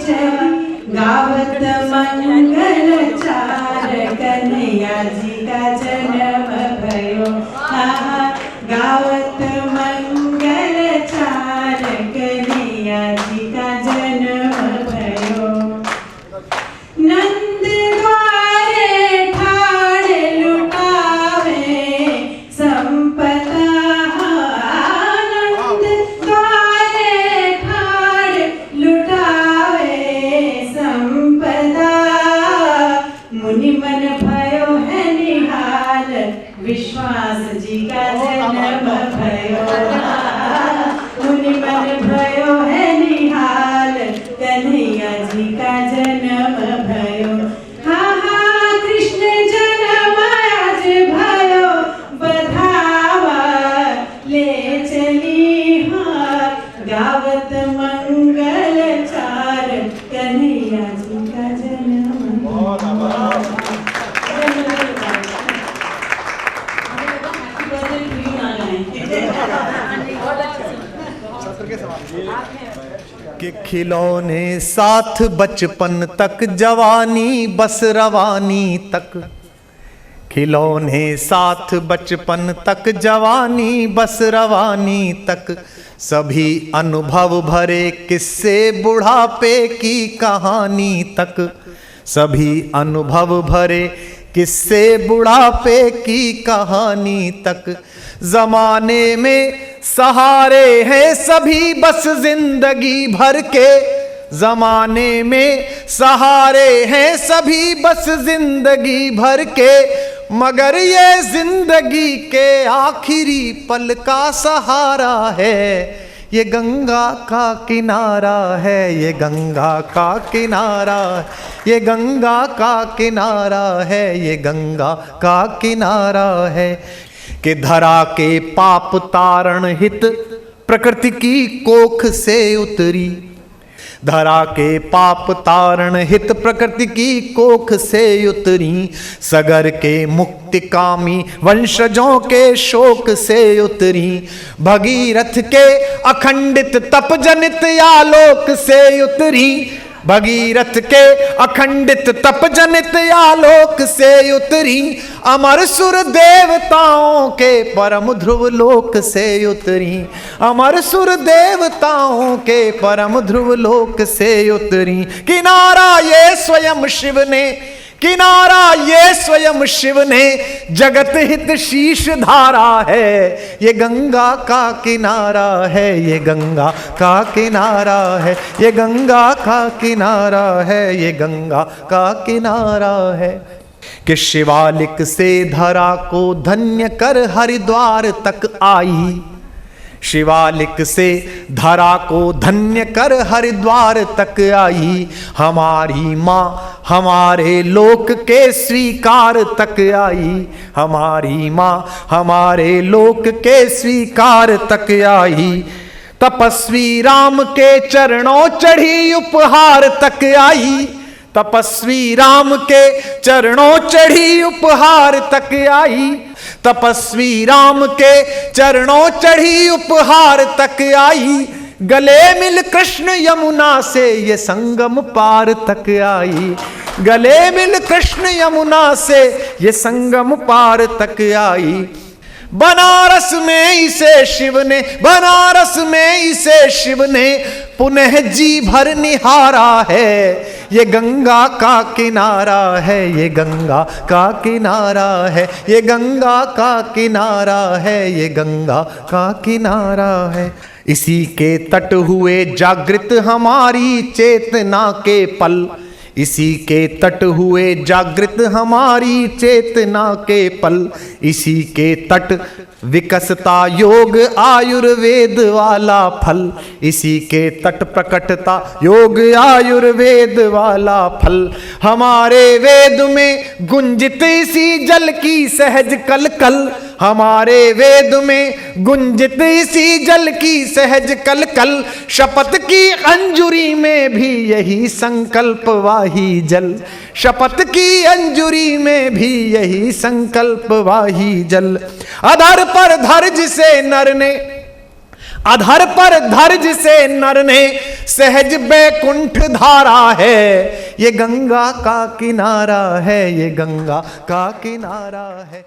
चली, गावत मंगल चार कन्हैया जी का जन्म भयो, हाँ गावत मंगल चार कन्हैया जी का जन्म भयो। गावत मंगल चार कन्हैया जी का जन्म। कि खिलौने साथ बचपन तक जवानी बस रवानी तक, खिलौने साथ बचपन तक जवानी बस रवानी तक, सभी अनुभव भरे किस्से बुढ़ापे की कहानी तक, सभी अनुभव भरे किस्से बुढ़ापे की कहानी तक, जमाने में सहारे हैं सभी बस जिंदगी भर के, जमाने में सहारे हैं सभी बस जिंदगी भर के, मगर ये जिंदगी के आखिरी पल का सहारा है, ये गंगा का किनारा है, ये गंगा का किनारा, ये गंगा का किनारा है, ये गंगा का किनारा है। कि धरा के पाप तारण हित प्रकृति की कोख से उतरी, धरा के पाप तारण हित प्रकृति की कोख से उतरी, सगर के मुक्तिकामी वंशजों के शोक से उतरी, भगीरथ के अखंडित तप जनित आलोक से उतरी, भगीरथ के अखंडित तप जनित आलोक से उतरी, अमर सुर देवताओं के परम ध्रुव लोक से उतरी, अमर सुर देवताओं के परम ध्रुव लोक से उतरी। किनारा ये स्वयं शिव ने, किनारा ये स्वयं शिव ने जगत हित शीश धारा है, ये गंगा का किनारा है, ये गंगा का किनारा है, ये गंगा का किनारा है, ये गंगा का किनारा है। कि शिवालिक से धरा को धन्य कर हरिद्वार तक आई, शिवालिक से धरा को धन्य कर हरिद्वार तक आई, हमारी माँ हमारे लोक के स्वीकार तक आई, हमारी माँ हमारे लोक के स्वीकार तक आई, तपस्वी राम के चरणों चढ़ी उपहार तक आई, तपस्वी राम के चरणों चढ़ी उपहार तक आई, तपस्वी राम के चरणों चढ़ी उपहार तक आई, गले मिल कृष्ण यमुना से ये संगम पार तक आई, गले मिल कृष्ण यमुना से ये संगम पार तक आई। बनारस में इसे शिव ने, बनारस में इसे शिव ने पुनः जी भर निहारा है, ये गंगा का किनारा है, ये गंगा का किनारा है, ये गंगा का किनारा है, ये गंगा का किनारा है। इसी के तट हुए जागृत हमारी चेतना के पल, इसी के तट हुए जागृत हमारी चेतना के पल, इसी के तट विकसता योग आयुर्वेद वाला फल, इसी के तट प्रकटता योग आयुर्वेद वाला फल, हमारे वेद में गुंजित इसी जल की सहज कल कल, हमारे वेद में गुंजित इसी जल की सहज कल कल, शपथ की अंजुरी में भी यही संकल्प वाही जल, शपथ की अंजुरी में भी यही संकल्प वाही जल। अधर पर धर जिसे नर ने, अधर पर धर जिसे नर ने सहज बैकुंठ धारा है, ये गंगा का किनारा है, ये गंगा का किनारा है।